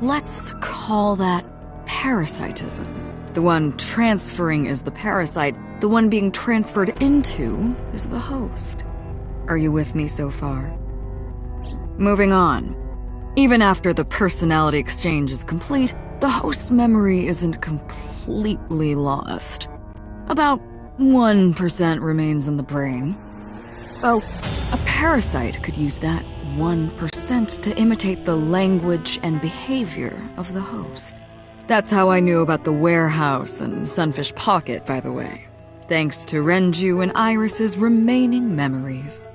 let's call that parasitism. The one transferring is the parasite, the one being transferred into is the host. Are you with me so far? Moving on. Even after the personality exchange is complete, the host's memory isn't completely lost. About 1% remains in the brain. So, a parasite could use that 1% to imitate the language and behavior of the host. That's how I knew about the warehouse and Sunfish Pocket, by the way. Thanks to Renju and Iris's remaining memories.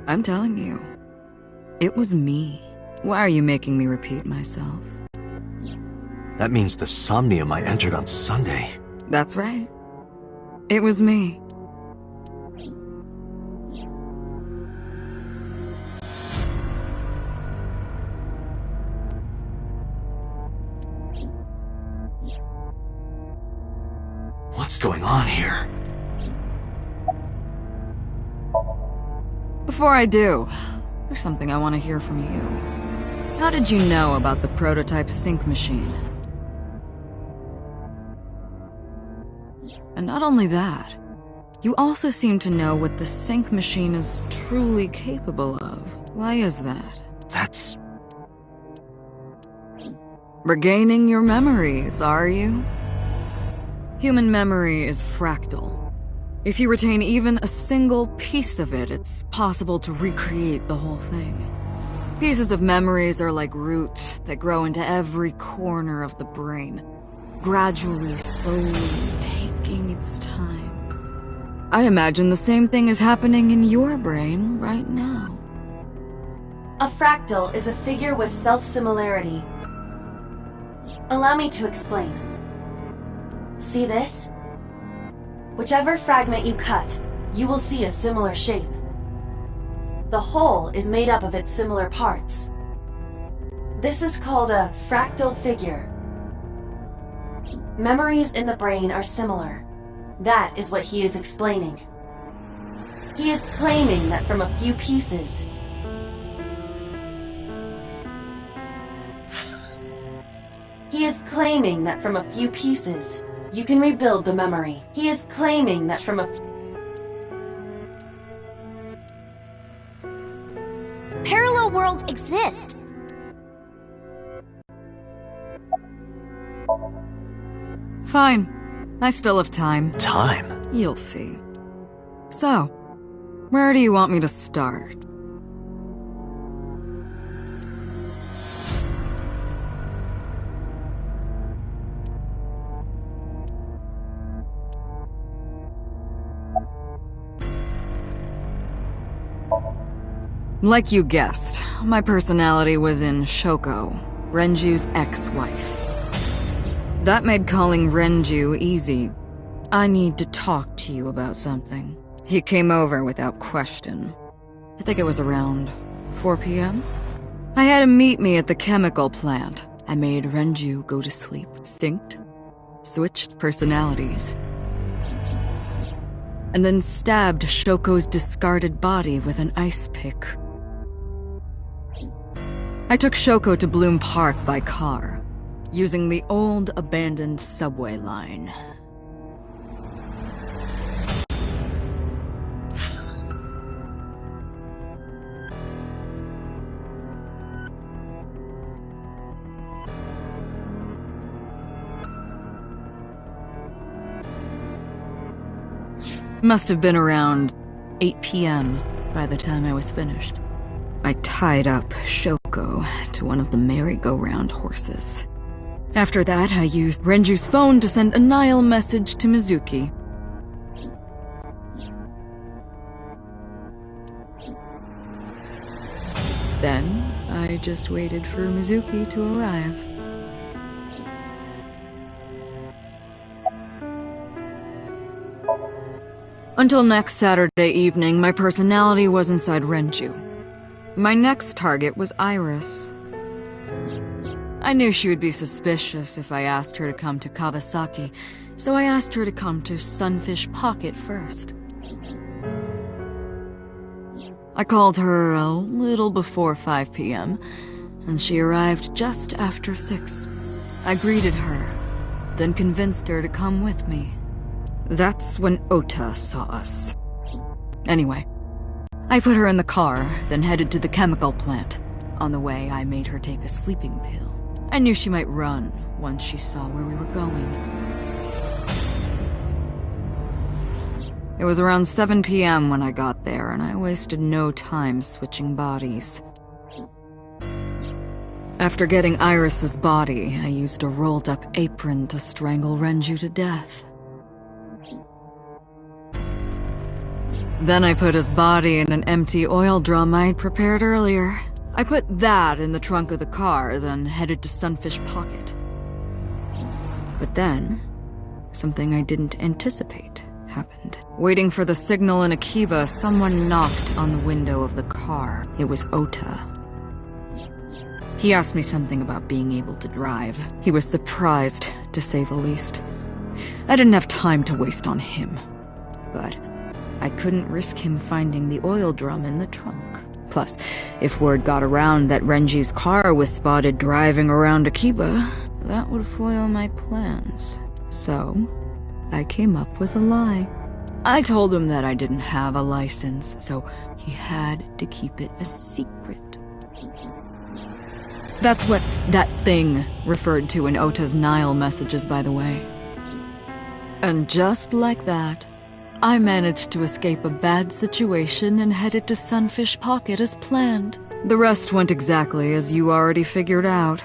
I'm telling you, it was me. Why are you making me repeat myself? That means the Somnium I entered on Sunday. That's right. It was me. What's going on here? Before I do, there's something I want to hear from you. How did you know about the prototype sync machine? And not only that, you also seem to know what the sync machine is truly capable of. Why is that? That's... Regaining your memories, are you? Human memory is fractal. If you retain even a single piece of it, it's possible to recreate the whole thing. Pieces of memories are like roots that grow into every corner of the brain, gradually, slowly taking its time. I imagine the same thing is happening in your brain right now. A fractal is a figure with self-similarity. Allow me to explain. See this? Whichever fragment you cut, you will see a similar shape. The whole is made up of its similar parts. This is called a fractal figure. Memories in the brain are similar. That is what he is explaining. He is claiming that from a few pieces, you can rebuild the memory. He is claiming that from a Parallel worlds exist. Fine. I still have time. Time? You'll see. So, where do you want me to start? Like you guessed, my personality was in Shoko, Renju's ex-wife. That made calling Renju easy. I need to talk to you about something. He came over without question. I think it was around 4 p.m. I had him meet me at the chemical plant. I made Renju go to sleep, synced, switched personalities, and then stabbed Shoko's discarded body with an ice pick. I took Shoko to Bloom Park by car, using the old abandoned subway line. Must have been around 8 p.m. by the time I was finished. I tied up Shoko to one of the merry-go-round horses. After that, I used Renju's phone to send a Nile message to Mizuki. Then, I just waited for Mizuki to arrive. Until next Saturday evening, my personality was inside Renju. My next target was Iris. I knew she would be suspicious if I asked her to come to Kawasaki, so I asked her to come to Sunfish Pocket first. I called her a little before 5 p.m., and she arrived just after 6. I greeted her, then convinced her to come with me. That's when Ota saw us. Anyway, I put her in the car, then headed to the chemical plant. On the way, I made her take a sleeping pill. I knew she might run once she saw where we were going. It was around 7 p.m. when I got there, and I wasted no time switching bodies. After getting Iris's body, I used a rolled-up apron to strangle Renju to death. Then I put his body in an empty oil drum I'd prepared earlier. I put that in the trunk of the car, then headed to Sunfish Pocket. But then, something I didn't anticipate happened. Waiting for the signal in Akiba, someone knocked on the window of the car. It was Ota. He asked me something about being able to drive. He was surprised, to say the least. I didn't have time to waste on him. But I couldn't risk him finding the oil drum in the trunk. Plus, if word got around that Renji's car was spotted driving around Akiba, that would foil my plans. So, I came up with a lie. I told him that I didn't have a license, so he had to keep it a secret. That's what that thing referred to in Ota's Nile messages, by the way. And just like that, I managed to escape a bad situation and headed to Sunfish Pocket as planned. The rest went exactly as you already figured out.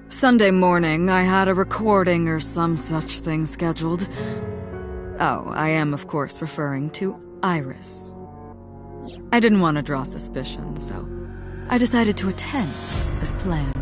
Sunday morning, I had a recording or some such thing scheduled. Oh, I am of course referring to Iris. I didn't want to draw suspicion, so I decided to attend as planned.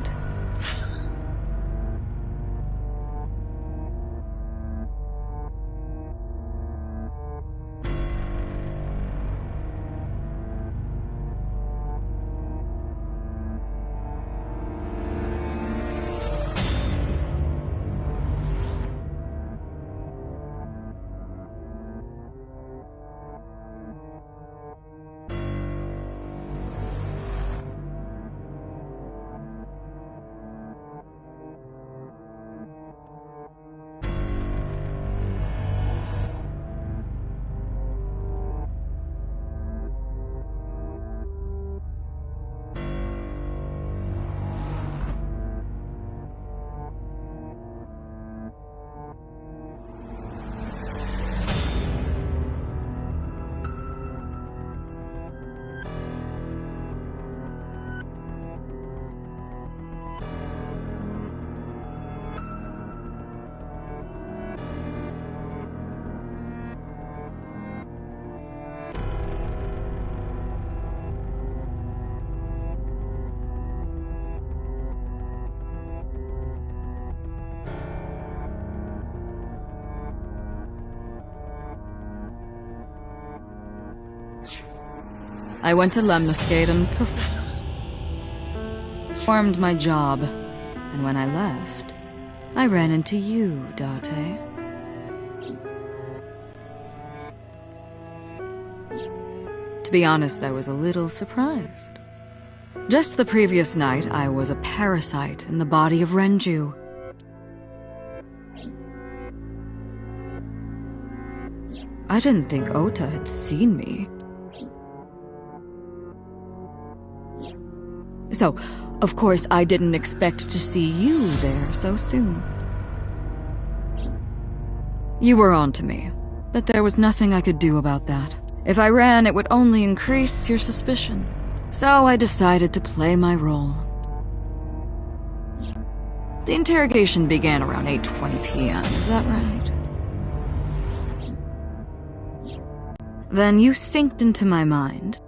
I went to Lemniscate and performed my job. And when I left, I ran into you, Date. To be honest, I was a little surprised. Just the previous night, I was a parasite in the body of Renju. I didn't think Ota had seen me. So, of course, I didn't expect to see you there so soon. You were on to me, but there was nothing I could do about that. If I ran, it would only increase your suspicion. So I decided to play my role. The interrogation began around 8:20 p.m., is that right? Then you synced into my mind.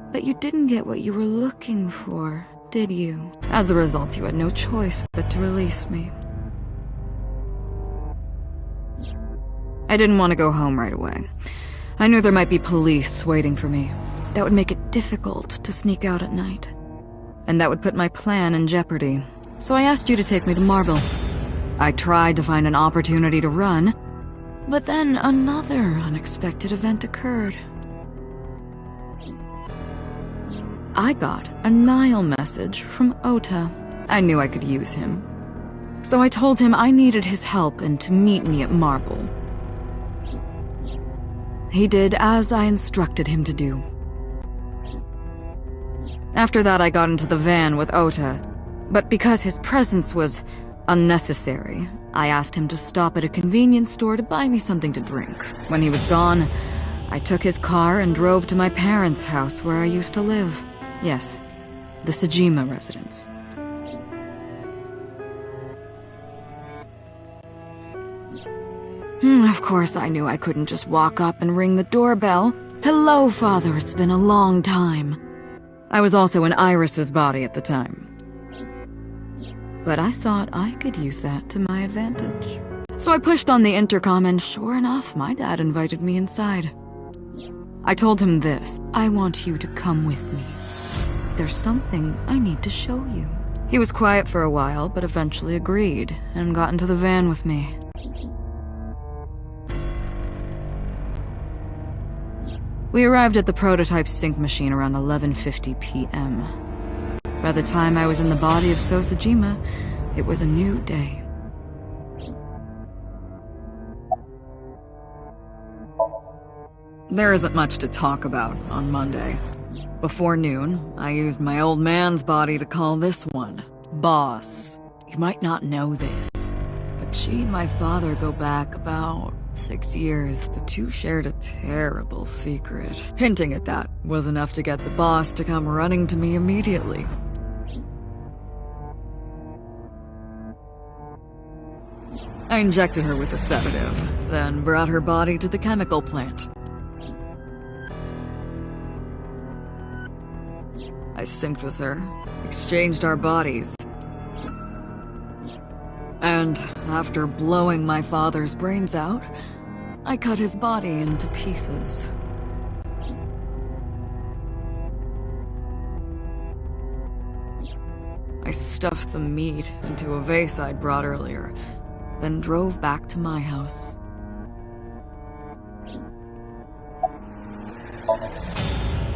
But you didn't get what you were looking for, did you? As a result, you had no choice but to release me. I didn't want to go home right away. I knew there might be police waiting for me. That would make it difficult to sneak out at night. And that would put my plan in jeopardy. So I asked you to take me to Marble. I tried to find an opportunity to run, but then another unexpected event occurred. I got a Nile message from Ota. I knew I could use him. So I told him I needed his help and to meet me at Marble. He did as I instructed him to do. After that, I got into the van with Ota, but because his presence was Unnecessary. I asked him to stop at a convenience store to buy me something to drink. When he was gone, I took his car and drove to my parents' house where I used to live. Yes, the Sajima residence. Of course, I knew I couldn't just walk up and ring the doorbell. Hello, Father, it's been a long time. I was also in Iris's body at the time. But I thought I could use that to my advantage. So I pushed on the intercom and sure enough, my dad invited me inside. I told him this: I want you to come with me. There's something I need to show you. He was quiet for a while, but eventually agreed and got into the van with me. We arrived at the prototype sync machine around 11:50 p.m. By the time I was in the body of Sosajima, it was a new day. There isn't much to talk about on Monday. Before noon, I used my old man's body to call this one Boss. You might not know this, but she and my father go back about 6 years. The two shared a terrible secret. Hinting at that was enough to get the boss to come running to me immediately. I injected her with a sedative, then brought her body to the chemical plant. I synced with her, exchanged our bodies. And after blowing my father's brains out, I cut his body into pieces. I stuffed the meat into a vase I'd brought earlier, then drove back to my house.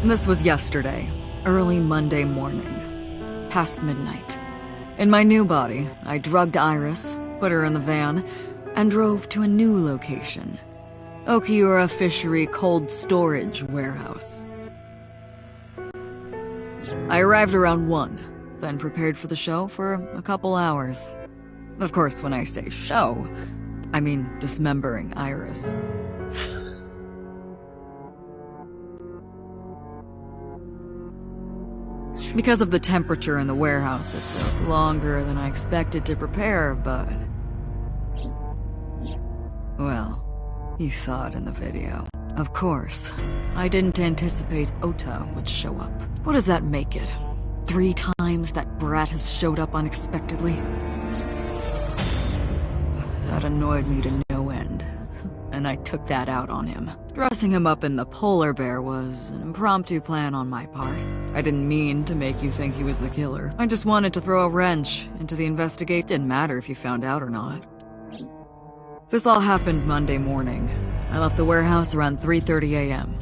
This was yesterday, early Monday morning, past midnight. In my new body, I drugged Iris, put her in the van, and drove to a new location, Okiura Fishery Cold Storage Warehouse. I arrived around 1, then prepared for the show for a couple hours. Of course, when I say show, I mean dismembering Iris. Because of the temperature in the warehouse, it took longer than I expected to prepare, but... well, you saw it in the video. Of course, I didn't anticipate Ota would show up. What does that make it? 3 times that brat has showed up unexpectedly? That annoyed me to no end, and I took that out on him. Dressing him up in the polar bear was an impromptu plan on my part. I didn't mean to make you think he was the killer. I just wanted to throw a wrench into the investigation. Didn't matter if you found out or not. This all happened Monday morning. I left the warehouse around 3:30 a.m.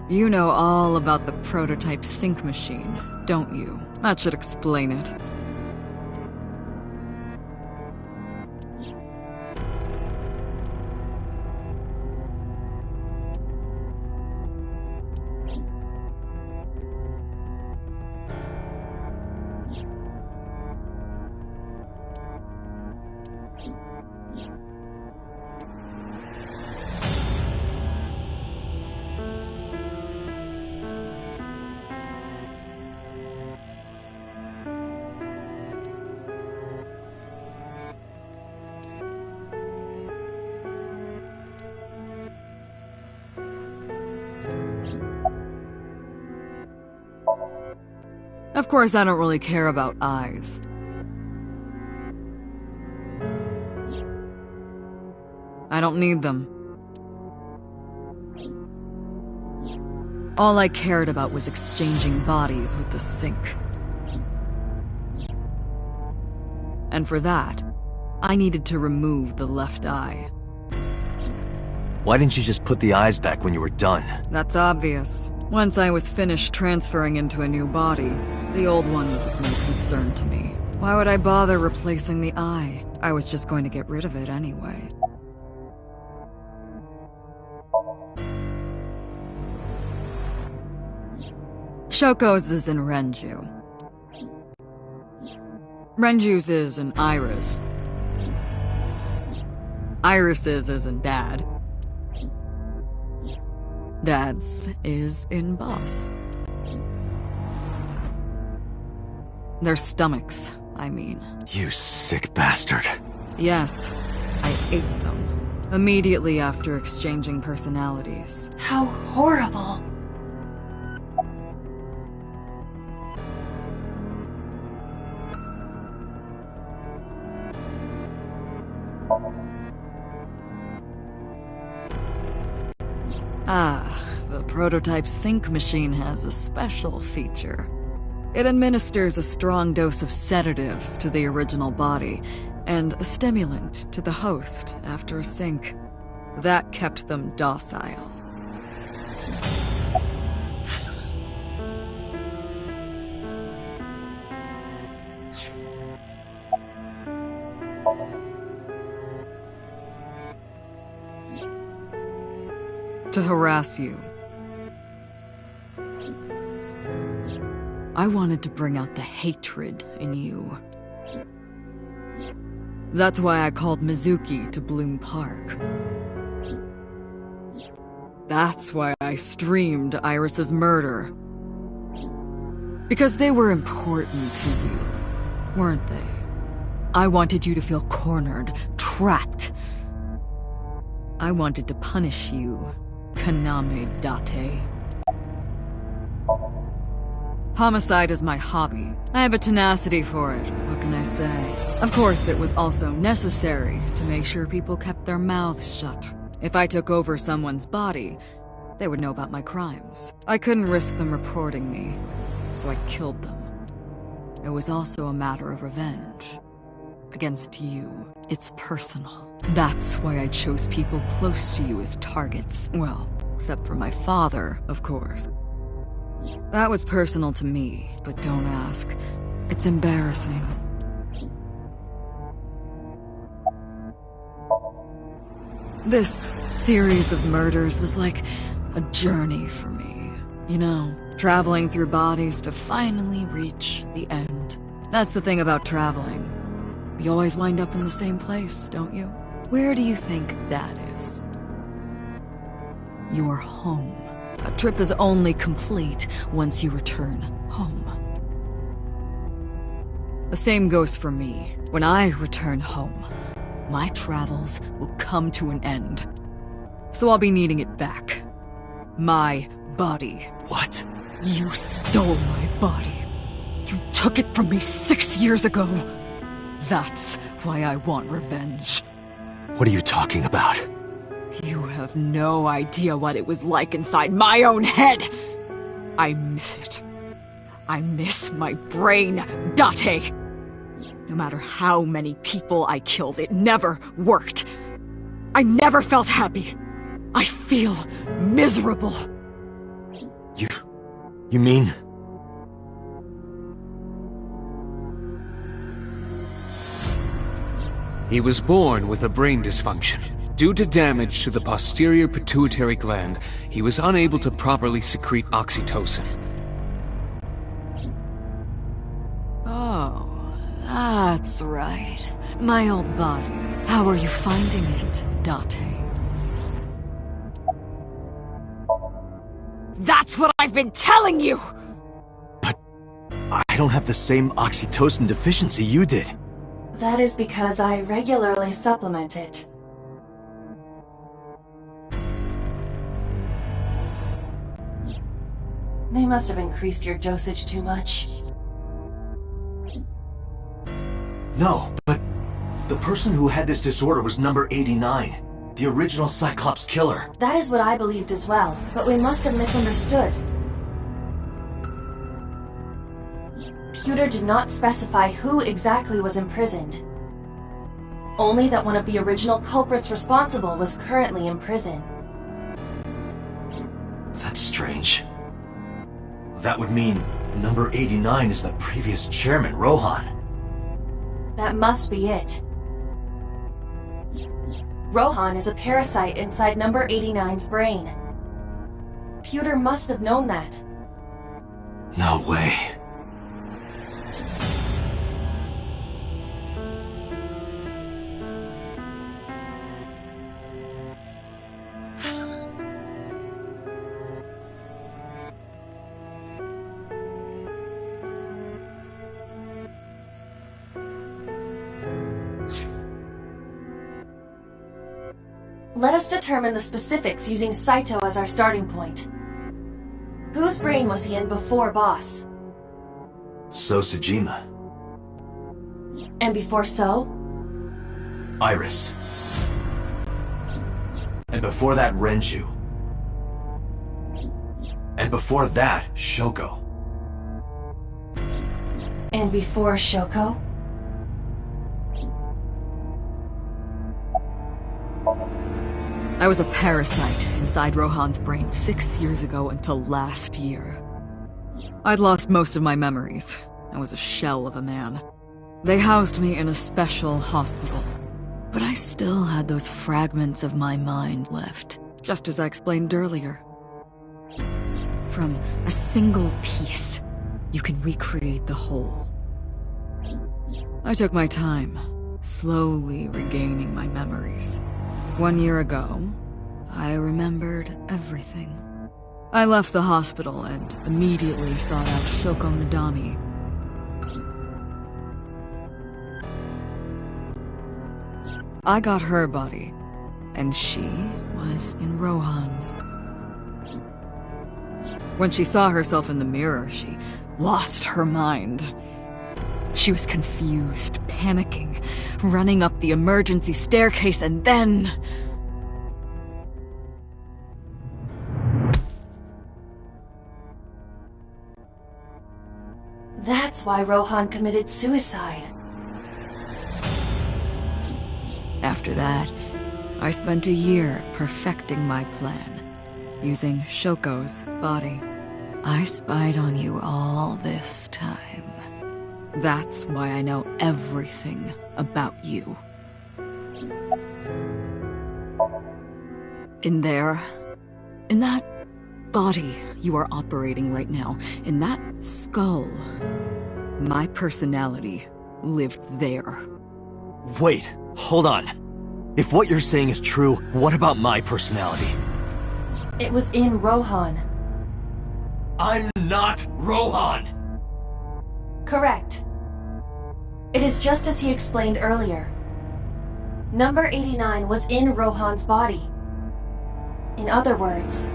You know all about the prototype sync machine, don't you? That should explain it. Of course, I don't really care about eyes. I don't need them. All I cared about was exchanging bodies with the sync. And for that, I needed to remove the left eye. Why didn't you just put the eyes back when you were done? That's obvious. Once I was finished transferring into a new body, the old one was of no concern to me. Why would I bother replacing the eye? I was just going to get rid of it anyway. Shoko's is in Renju. Renju's is in Iris. Iris's is in Dad. Dad's is in Boss. Their stomachs, I mean. You sick bastard. Yes, I ate them. Immediately after exchanging personalities. How horrible. Ah, the prototype sync machine has a special feature. It administers a strong dose of sedatives to the original body, and a stimulant to the host after a sync. That kept them docile. To harass you. I wanted to bring out the hatred in you. That's why I called Mizuki to Bloom Park. That's why I streamed Iris's murder. Because they were important to you, weren't they? I wanted you to feel cornered, trapped. I wanted to punish you, Kaname Date. Homicide is my hobby. I have a tenacity for it, what can I say? Of course, it was also necessary to make sure people kept their mouths shut. If I took over someone's body, they would know about my crimes. I couldn't risk them reporting me, so I killed them. It was also a matter of revenge. Against you. It's personal. That's why I chose people close to you as targets. Well, except for my father, of course. That was personal to me, but don't ask. It's embarrassing. This series of murders was like a journey for me. You know, traveling through bodies to finally reach the end. That's the thing about traveling. You always wind up in the same place, don't you? Where do you think that is? Your home. A trip is only complete once you return home. The same goes for me. When I return home, my travels will come to an end. So I'll be needing it back. My body. What? You stole my body. You took it from me 6 years ago. That's why I want revenge. What are you talking about? You have no idea what it was like inside my own head. I miss it. I miss my brain, Date. No matter how many people I killed, it never worked. I never felt happy. I feel miserable. You mean? He was born with a brain dysfunction. Due to damage to the posterior pituitary gland, he was unable to properly secrete oxytocin. Oh, that's right. My old body. How are you finding it, Date? That's what I've been telling you! But I don't have the same oxytocin deficiency you did. That is because I regularly supplement it. They must have increased your dosage too much. No, but the person who had this disorder was number 89. The original Cyclops killer. That is what I believed as well, but we must have misunderstood. Pewter did not specify who exactly was imprisoned. Only that one of the original culprits responsible was currently in prison. That's strange. That would mean number 89 is the previous chairman, Rohan. That must be it. Rohan is a parasite inside number 89's brain. Pewter must have known that. No way. Let us determine the specifics using Saito as our starting point. Whose brain was he in before Boss? So Sejima. And before So? Iris. And before that, Renju. And before that, Shoko. And before Shoko? I was a parasite inside Rohan's brain 6 years ago until last year. I'd lost most of my memories. I was a shell of a man. They housed me in a special hospital. But I still had those fragments of my mind left, just as I explained earlier. From a single piece, you can recreate the whole. I took my time, slowly regaining my memories. 1 year ago, I remembered everything. I left the hospital and immediately sought out Shoko Nadami. I got her body, and she was in Rohan's. When she saw herself in the mirror, she lost her mind. She was confused, panicking, running up the emergency staircase, and then... That's why Rohan committed suicide. After that, I spent a year perfecting my plan, using Shoko's body. I spied on you all this time. That's why I know everything about you. In there, in that body you are operating right now, in that skull, my personality lived there. Wait, hold on. If what you're saying is true, what about my personality? It was in Rohan. I'm not Rohan! Correct. It is just as he explained earlier. Number 89 was in Rohan's body. In other words...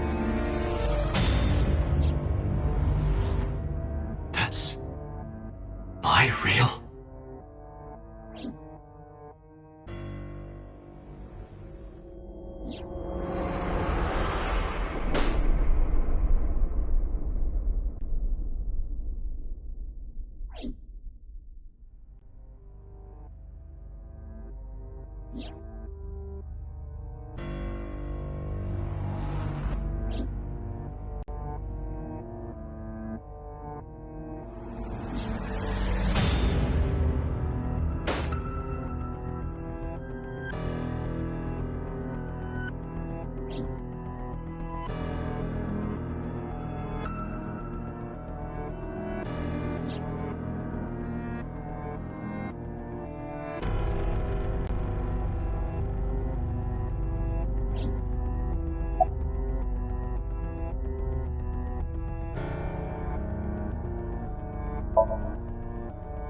That's... Am I real?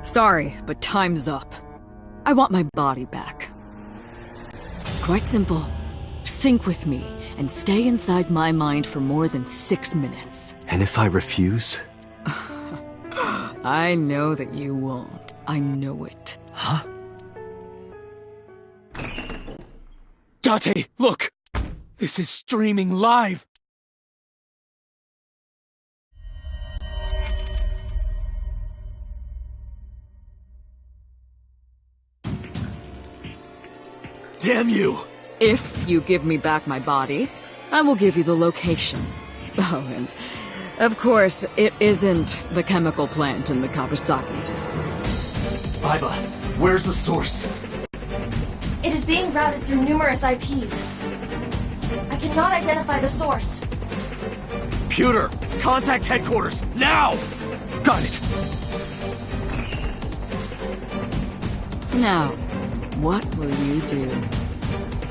Sorry, but time's up. I want my body back. It's quite simple. Sync with me and stay inside my mind for more than 6 minutes. And if I refuse? I know that you won't. I know it. Huh? Date, look! This is streaming live! Damn you! If you give me back my body, I will give you the location. Oh, and Of course, it isn't the chemical plant in the Kawasaki district. Aiba, where's the source? It is being routed through numerous IPs. I cannot identify the source. Pewter, contact headquarters, now! Got it. Now, what will you do?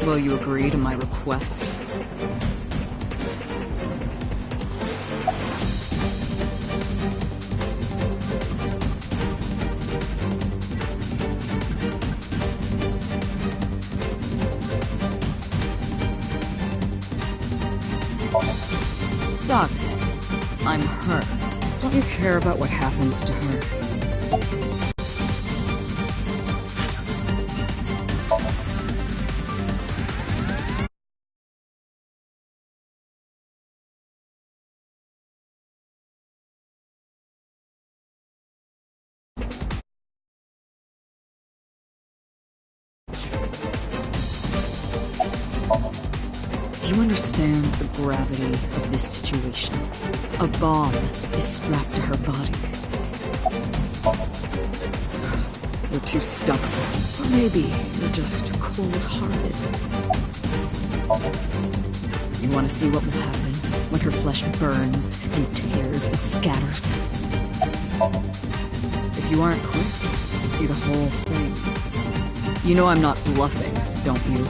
Will you agree to my request? Doctor, I'm hurt. Don't you care about what happens to her? Do you understand the gravity of this situation? A bomb is strapped to her body. You're too stubborn. Or maybe you're just cold-hearted. You want to see what will happen when her flesh burns and tears and scatters? If you aren't quick, you'll see the whole thing. You know I'm not bluffing, don't you?